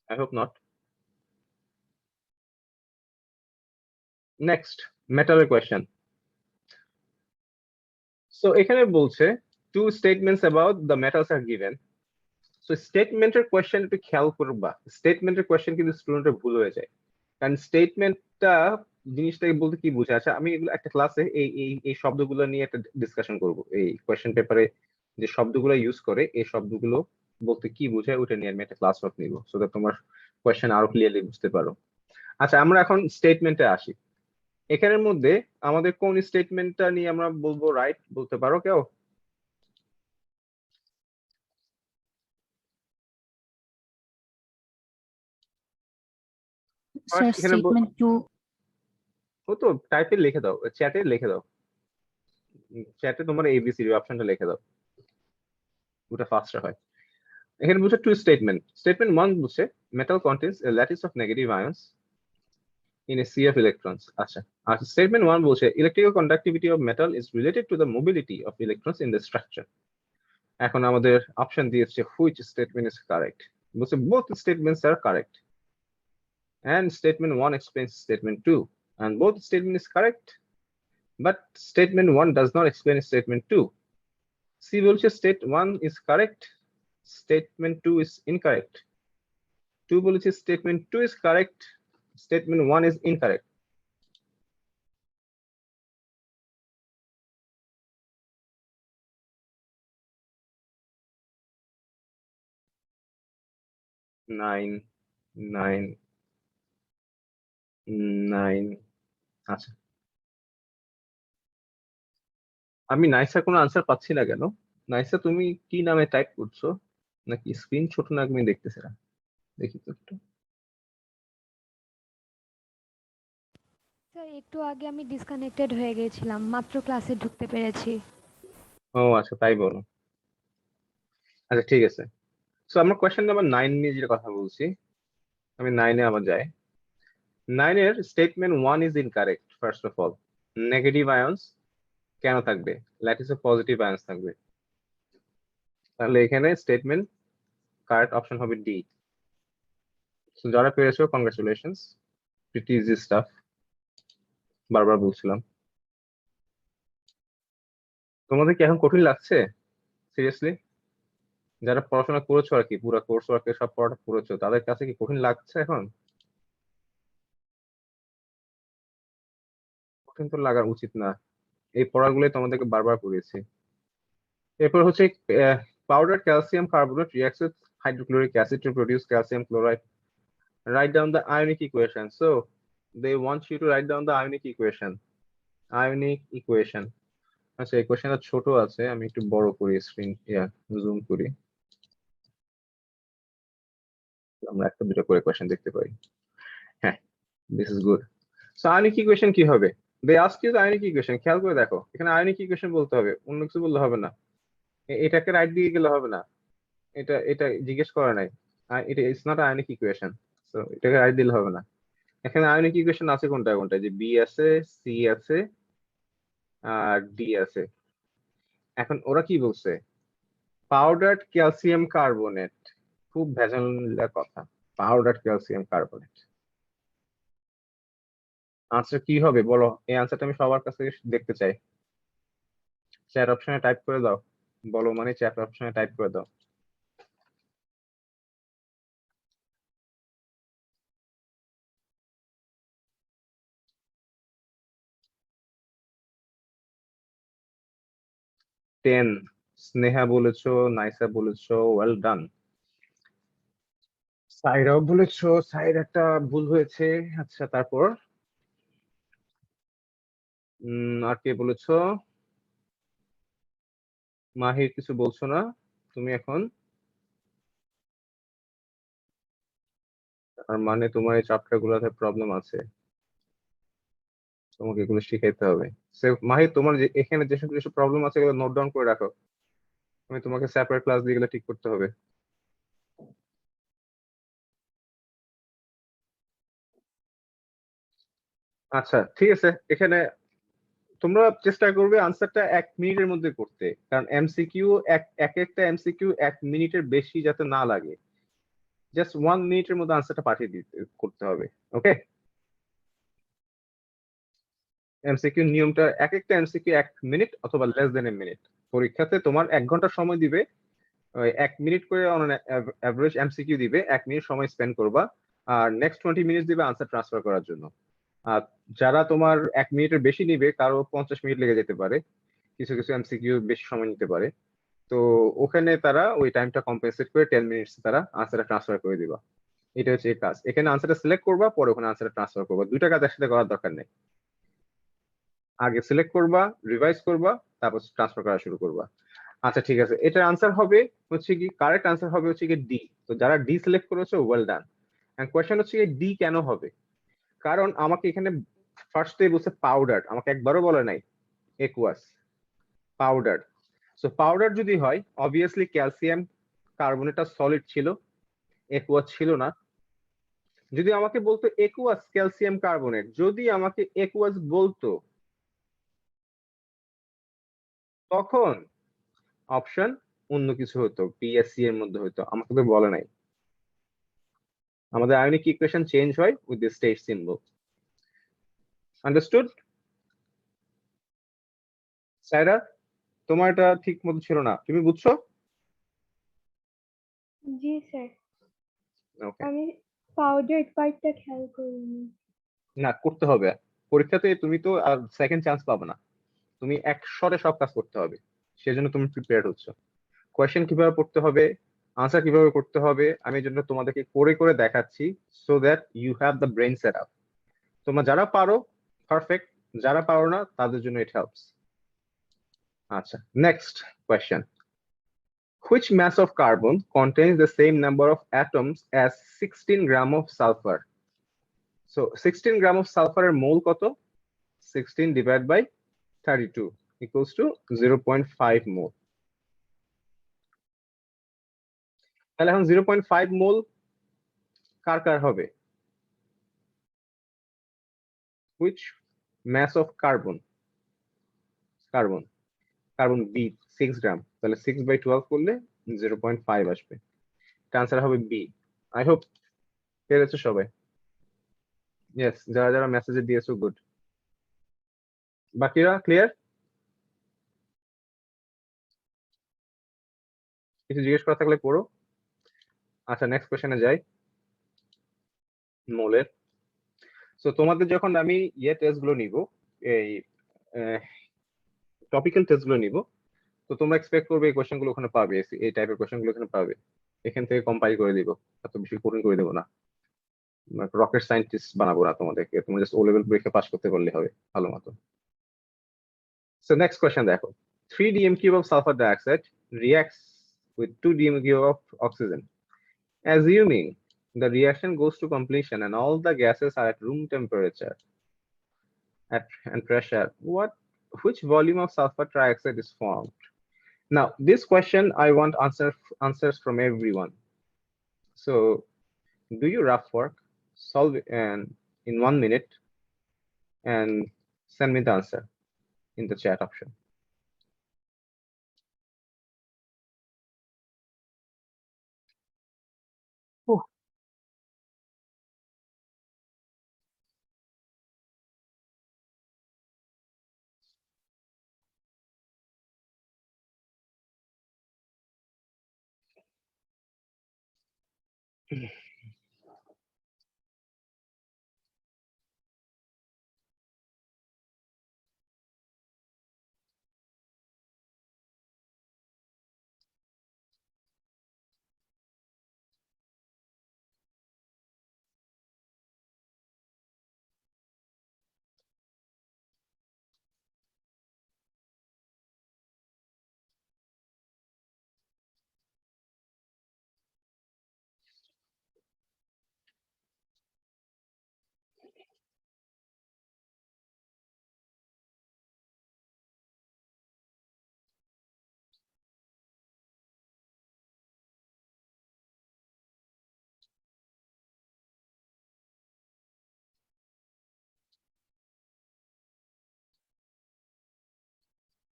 I hope not. Next, metal question. So এখানে বলছে two statements about the metals are given. So স্টেটমেন্টের কোয়েশ্চেন একটু খেয়াল করবা, স্টেটমেন্টের কোয়েশ্চেন কিন্তু স্টুডেন্টের ভুল হয়ে যায়। কারণ স্টেটমেন্টটা জিনিসটাকে বলতে কি বোঝায়? আচ্ছা, আমি এগুলো একটা ক্লাসে এই এই এই শব্দগুলো নিয়ে একটা ডিসকাশন করব। এই কোয়েশ্চেন পেপারে যে শব্দগুলো ইউজ করে, এই শব্দগুলো বলতে কি বোঝায় ওটা নিয়ে আমি একটা ক্লাস নোট নিব, সো দ্যাট তোমার কোয়েশ্চেন আরো ক্লিয়ারলি বুঝতে পারো। আচ্ছা, আমরা এখন স্টেটমেন্টে আসি। এখানের মধ্যে আমাদের কোন স্টেটমেন্টটা নিয়ে আমরা বলবো রাইট, বলতে পারো কেউ? স্যার এখানে স্টেটমেন্ট 2। ও তো টাইপে লিখে দাও, চ্যাটে লিখে দাও, চ্যাটে তোমার এবিসিডি অপশনটা লিখে দাও, ওটা ফাস্টার হয়। এখানে বলছে টু স্টেটমেন্ট। স্টেটমেন্ট 1 বলছে metal contains a lattice of negative ions in a sea of electrons. আচ্ছা, আর স্টেটমেন্ট 1 বলছে electrical conductivity of metal is related to the mobility of electrons in the structure. এখন আমাদের অপশন দিয়েছে which statement is correct. বলছে both statements are correct, and statement 1 explains statement 2, and both statement is correct, but statement 1 does not explain statement 2. C বলছে state 1 is correct, statement 2 is incorrect. 2 বলছে statement 2 is correct, statement 1 is incorrect. Nine, nine, nine. আচ্ছা, আমি নাইসা কোনো answer পাচ্ছি না কেন? নাইসা তুমি কি নামে টাইপ করছো, নাকি স্ক্রিন ছোট না আমি দেখতেছি না, দেখি তো একটু। স্যার একটু আগে আমি ডিসকানেক্টেড হয়ে গেছিলাম, মাত্র ক্লাসে ঢুকতে পেরেছি। ও আচ্ছা, তাই বলো। আচ্ছা, ঠিক আছে। সো আমরা কোয়েশ্চেন নাম্বার 9 নিয়ে যেটা কথা বলছি, আমি 9-এ আবার যাই। 9-এর statement 1 is incorrect. First of all, negative ions কেন থাকবে? ল্যাটিসে পজিটিভ আয়ন্স থাকবে, তাহলে এখানে স্টেটমেন্ট কারেক্ট অপশন হবে ডি। সো যারা পেরেছো কংগ্রাচুলেশনস, প্রিটি ইজি স্টাফ, বারবার বলছিলাম। তোমাদের কি এখন কঠিন লাগছে সিরিয়াসলি? যারা পড়াশোনা করেছো আর কি, পুরো কোর্স ওয়ার্কে সব পড়াটা করেছো, তাদের কাছে কি কঠিন লাগছে এখন? কঠিন তো লাগা উচিত না, এই পড়াগুলোই তোমাদেরকে বারবার করেছি। এরপর হচ্ছে powder calcium carbonate reacts with hydrochloric acid to produce calcium chloride. Write down the ionic equation. So they want you to write down the ionic equation. Ionic equation. আচ্ছা, এই কোয়েশ্চেনটা ছোট আছে, আমি একটু বড় করি স্ক্রিন, জুম করি, আমরা একটা দুটো করে কোয়েশ্চেন দেখতে পাই। হ্যাঁ, this is good. So ionic equation কি হবে? They ask you the ionic equation. খেয়াল করে দেখো, এখানে আয়নিক ইকুয়েশন বলতে হবে, অন্য কিছু বললে হবে না। এটাকে রাইট দিয়ে গেলে হবে না, এটা এটা জিজ্ঞেস করা নাই। এটা it's not ionic equation. So এটাকে আইডিয়াল হবে না। এখানে আয়নিক ইকুয়েশন আছে কোনটা কোনটা, যে বি আছে, সি আছে আর ডি আছে। এখন ওরা কি বলছে, পাউডার্ড ক্যালসিয়াম কার্বনেট। খুব ভেজাল কথা, পাউডার্ড ক্যালসিয়াম কার্বনেট। আনসার কি হবে বলো? এই আনসারটা আমি সবার কাছে দেখতে চাই। চ্যাট অপশনে টাইপ করে দাও, বলো মানে চ্যাট অপশনে টাইপ করে দাও। টেন। স্নেহা বলেছো, নাইসা বলেছো, ওয়েল ডান। সাইরাও বলেছো, সাইর একটা ভুল হয়েছে। আচ্ছা তারপর আর কে বলেছো? মাহির কিছু বলছো না তুমি এখন? আর মানে তোমার এই চ্যাপ্টার গুলোতে প্রবলেম আছে, তোমাকে এগুলো শিখাইতে হবে। মাহির তোমার যে এখানে যে সব কিছু প্রবলেম আছে এগুলো নোট ডাউন করে রাখো, আমি তোমাকে সেপারেট ক্লাস দিয়ে এগুলো ঠিক করতে হবে। আচ্ছা ঠিক আছে, এখানে তোমরা চেষ্টা করবে আনসারটা 1 মিনিটের মধ্যে করতে, কারণ এমসিকিউ একটা এমসিকিউ 1 মিনিটের বেশি যাতে না লাগে। জাস্ট 1 মিনিটের মধ্যে আনসারটা পাঠিয়ে দিতে করতে হবে। ওকে, এমসিকিউ নিয়মটা একটা এমসিকিউ 1 মিনিট অথবা লেস দেন 1 মিনিট। পরীক্ষাতে তোমার 1 ঘন্টা সময় দিবে, ওই 1 মিনিট করে অ্যাভারেজ এমসিকিউ দিবে, 1 মিনিট সময় স্পেন্ড করবা, আর নেক্সট 20 মিনিট দিবে আনসার ট্রান্সফার করার জন্য। আর যারা তোমার 1 মিনিটের বেশি নিবে, কারো 50 মিনিট লেগে যেতে পারে, কিছু কিছু এমসিকিউ বেশি সময় নিতে পারে, তো ওখানে তারা ওই টাইমটা কম্পেনসেট করে 10 মিনিটস তারা আনসারটা ট্রান্সফার করে দিবা। এটা হচ্ছে এই কাজ। এখানে আনসারটা সিলেক্ট করবা, পরে ওখানে আনসারটা ট্রান্সফার করবা, দুইটা কাজ একসাথে করার দরকার নেই। আগে সিলেক্ট করবা, রিভাইজ করবা, তারপর ট্রান্সফার করা শুরু করবা। আচ্ছা ঠিক আছে, এটার আনসার হবে হচ্ছে কি, কারেক্ট আনসার হবে হচ্ছে কি ডি। তো যারা ডি সিলেক্ট করেছো ওয়েল ডান। এন্ড কোয়েশ্চেন হচ্ছে কি ডি কেন হবে, কারণ আমাকে এখানে ফার্স্টে বলছে পাউডার, আমাকে একবারও বলে নাই একুয়াস, পাউডার। সো পাউডার যদি হয় অবভিয়াসলি ক্যালসিয়াম কার্বনেটটা সলিড ছিল, একুয়াস ছিল না। যদি আমাকে বলতো একুয়াস ক্যালসিয়াম কার্বনেট, যদি আমাকে একুয়াস বলতো তখন অপশন অন্য কিছু হতো, পিএসসি এর মধ্যে হতো, আমাকে তো বলে নাই। আমাদের আয়নিক ইকুয়েশন চেঞ্জ হয় with the state symbol. Understood? সাইরা, তোমার এটা ঠিক মতো ছিল না, তুমি বুঝছো? জি স্যার, ওকে, আমি পাউডার পার্টটা খেয়াল করিনি। না করতে হবে, পরীক্ষাতে তুমি তো আর সেকেন্ড চান্স পাবে না, তুমি একশরে সব কাজ করতে হবে, সেজন্য তুমি প্রিপেয়ার হচ্ছ। কোয়েশ্চেন কিভাবে পড়তে হবে, আনসার কিভাবে করতে হবে, আমি এই জন্য তোমাদেরকে করে করে দেখাচ্ছি, so that you have the brain set up. তোমরা যারা পারো পারফেক্ট, যারা পারো না তাদের জন্য ইট হেল্পস। আচ্ছা next question, which mass of carbon contains the same number of atoms as 16 gram of sulfur? So 16 gram of sulfur এর মোল কত? 16 divided by 32 equals to 0.5 mole. তাহলে এখন 0.5 মোল কার কার হবে? which mass of carbon, carbon, carbon B 6 gram, তাহলে 6/12 করলে 0.5 আসবে, answer হবে B. I hope পেরেছো সবাই। ইয়েস, যারা যারা মেসেজে দিয়েছো গুড। বাকিরা ক্লিয়ার? কিছু জিজ্ঞেস করা থাকলে করো। আচ্ছা নেক্সট কোশ্চেনে যাই, মোলের। সো তোমাদের যখন আমি টেস্ট গুলো নিব, এই টপিক্যাল টেস্ট গুলো নিব, তো তোমরা এক্সপেক্ট করবে এই কোশ্চেন গুলো ওখানে পাবে, এই টাইপের কোশ্চেন গুলো এখানে পাবে, এখান থেকে কম্পাইল করে দিব, এত বেশি কঠিন করে দেবো না, রকেট সায়েন্টিস্ট বানাবো না তোমাদেরকে, তোমরা জাস্ট ও লেভেল পরীক্ষা পাস করতে পারলে হবে ভালো মতো। সো নেক্সট কোশ্চেন দেখো, 3 dm cube of sulfur dioxide reacts with 2 dm cube of oxygen. Assuming the reaction goes to completion and all the gases are at room temperature and pressure, which volume of sulfur trioxide is formed? Now, this question I want answers from everyone. So do your rough work, solve it and in 1 minute, and send me the answer in the chat option. Whew.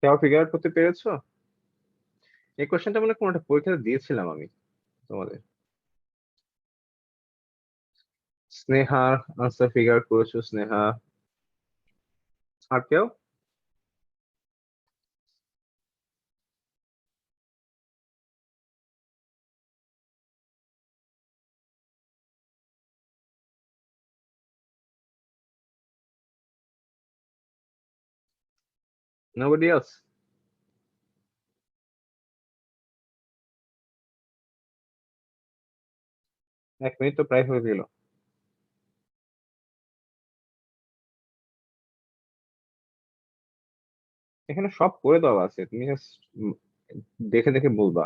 কেউ figure out করতে পেরেছো? এই কোশ্চেনটা মানে কোন একটা পরীক্ষাতে দিয়েছিলাম আমি তোমাদের। স্নেহার আনসার ফিগার করেছো স্নেহা। আর কেউ? Nobody else? এক মিনিট তো প্রায় হয়ে গেল। এখানে সব করে দেওয়া আছে, তুমি জাস্ট দেখে দেখে বলবা।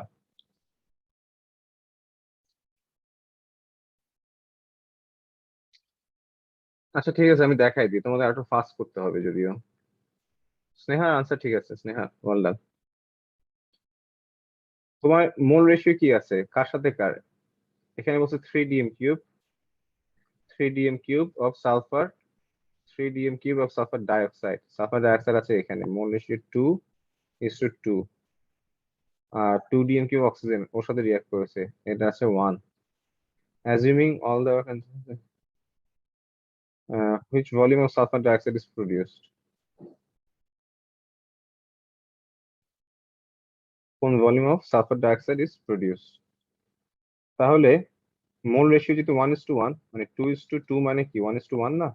আচ্ছা ঠিক আছে, আমি দেখাই দিই, তোমাদের একটু ফাস্ট করতে হবে যদিও। স্নেহার আনসার ঠিক আছে, স্নেহা ওয়েল ডান। তোমার মোল রেশিও কি আছে, কার সাথে কার? এখানে বলছে 3 dm cube, 3 dm cube of sulphur, 3 dm cube of sulphur dioxide. Sulphur dioxide আছে এখানে, মোল রেশিও 2:2। আর 2 dm কিউব অক্সিজেন ওর সাথে রিয়াক্ট করেছে, এটা আছে 1। Assuming all the which volume of sulfur dioxide is produced? কোন volume of sulphur dioxide is produced? তাহলে মোল ratio যদি 1:1, মানে 2:2 মানে কি 1:1 না?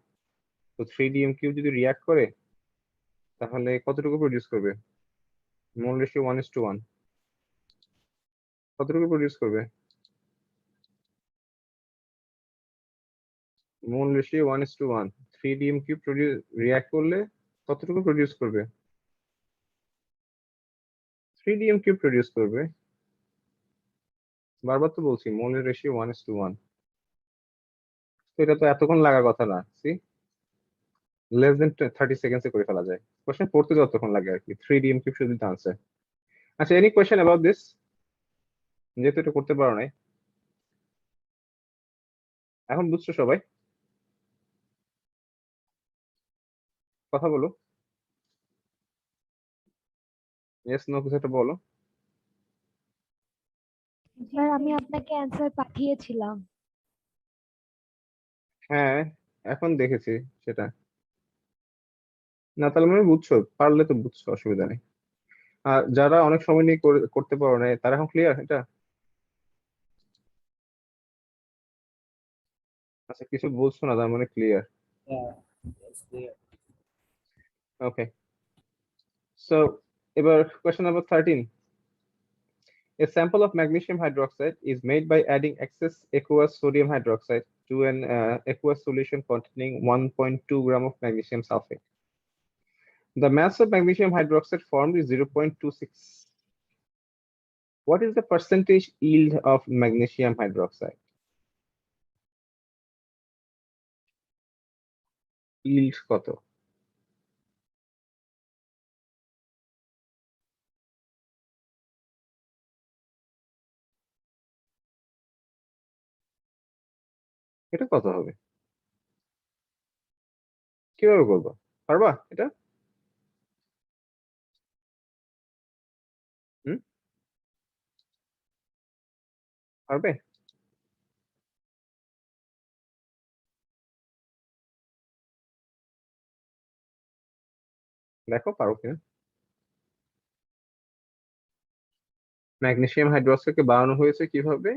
তো 3 dm কিউব যদি রিয়াক্ট করে তাহলে কতটুকু প্রডিউস করবে? মোল রেশিও 1:1, কতটুকু প্রডিউস করবে? মোল রেশিও 1:1, 3 dm কিউব রিয়াক্ট করলে কতটুকু প্রডিউস করবে? 3 dm কিউব প্রডিউস করবে। বারবার তো বলছি মোলের রেশিও 1:1। তো এটা তো এতক্ষণ লাগার কথা না, সি লেস দেন 30 সেকেন্ডসে করে ফেলা যায়। কোশ্চেন পড়তে যতক্ষণ লাগে আর কি। 3 dm কিউব শুধু আনসার। আচ্ছা, এনি কোয়েশ্চেন অ্যাবাউট দিস? যেহেতু এটা করতে পারো নাই, এখন বুঝছো সবাই? কথা বলো, ইয়েস নো কিছু একটা বলো। স্যার আমি আপনাকে অ্যান্সার পাঠিয়েছিলাম। হ্যাঁ, এখন দেখেছি সেটা। না তাহলে মানে বুঝছো, পারলে তো বুঝছো, অসুবিধা নেই। আর যারা অনেক সময় নিয়ে করতে পারো না তারা এখন ক্লিয়ার এটা? আচ্ছা, কিছু বলছো না তার মানে clear. Yeah, it's clear. Okay, so এবার question number 13। A sample of magnesium hydroxide is made by adding excess aqueous sodium hydroxide to an aqueous solution containing 1.2 gram of magnesium sulfate. The mass of magnesium hydroxide formed is 0.26. What is the percentage yield of magnesium hydroxide? Yield কত? এটা কত হবে? কিভাবে করবো? পারবা এটা? হুম? পারবে? দেখো পারো কিনা। ম্যাগনেসিয়াম হাইড্রোক্সাইডকে বানানো হয়েছে কিভাবে?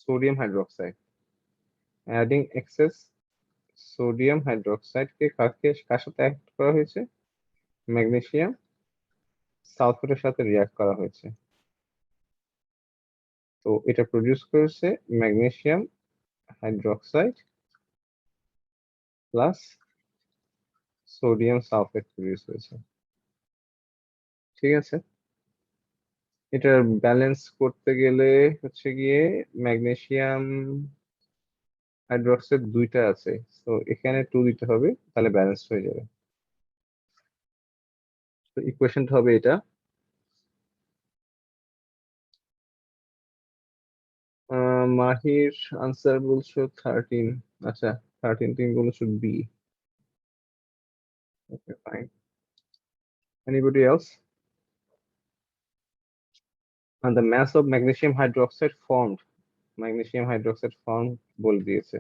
Sodium hydroxide. Adding excess sodium হাইড্রোক্সাইডকে কার সাথে অ্যাড করা হয়েছে? ম্যাগনেসিয়াম সালফেটের সাথে রিঅ্যাক্ট করা হয়েছে। তো এটা প্রডিউস করেছে magnesium hydroxide plus sodium sulphate produce হয়েছে। ঠিক আছে, এটা ব্যালেন্স করতে গেলে হচ্ছে গিয়ে ম্যাগনেসিয়াম হাইড্রোক্সাইড দুইটা আছে, তো এখানে 2 দিতে হবে, তাহলে ব্যালেন্স হয়ে যাবে। তো ইকুয়েশনটা হবে এটা। মাহির আনসার বলছো 13। আচ্ছা 13 তুমি বলছো বি। Okay fine. Anybody else? And the mass of magnesium hydroxide formed, magnesium hydroxide formed বলে দিয়েছে।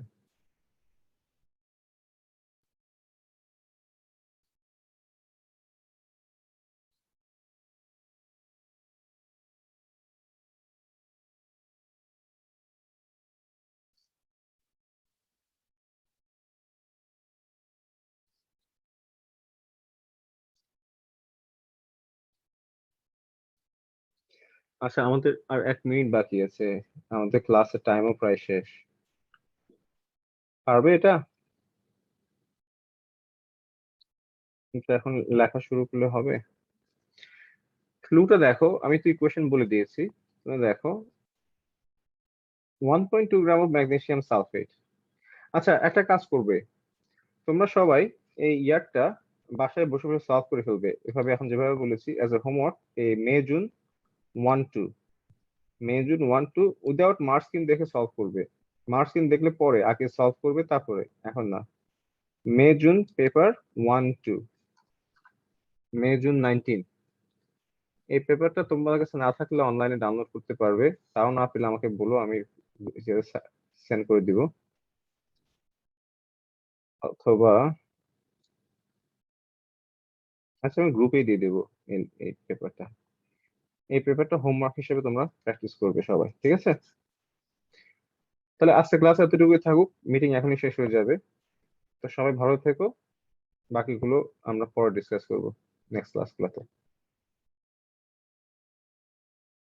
আচ্ছা আমাদের আর 1 মিনিট বাকি আছে, আমাদের ক্লাসের টাইমও প্রায় শেষ। পারবে এটা? কিন্তু এখন লেখা শুরু করলে হবে। ক্লুটা দেখো, আমি তো ইকুয়েশন বলে দিয়েছি, তুমি দেখো 1.2 গ্রাম অফ ম্যাগনেসিয়াম সালফেট। আচ্ছা একটা কাজ করবে, তোমরা সবাই এই ইয়ারটা বাসায় বসে বসে সলভ করে ফেলবে, এভাবে এখন যেভাবে বলেছি অ্যাজ এ হোমওয়ার্ক। এই মে জুন 1-2 উইদাউট মার্কস দেখে সলভ করবে। মার্কস দেখলে পরে, আগে সলভ করবে তারপরে, এখন না। May June paper 1-2, May June 19। এই পেপারটা তোমার কাছে না থাকলে অনলাইনে ডাউনলোড করতে পারবে, তাও না পেলে আমাকে বলো, আমি সেন্ড করে দিব। অথবা আচ্ছা আমি গ্রুপেই দিয়ে দেবো এই পেপারটা। এই পেপারটা হোমওয়ার্ক হিসেবে তোমরা প্র্যাকটিস করবে সবাই, ঠিক আছে? তাহলে আজকে ক্লাস এতটুকুই থাকুক, মিটিং এখনই শেষ হয়ে যাবে। তো সবাই ভালো থেকো, বাকিগুলো আমরা পরে ডিসকাস করবো নেক্সট ক্লাসগুলোতে।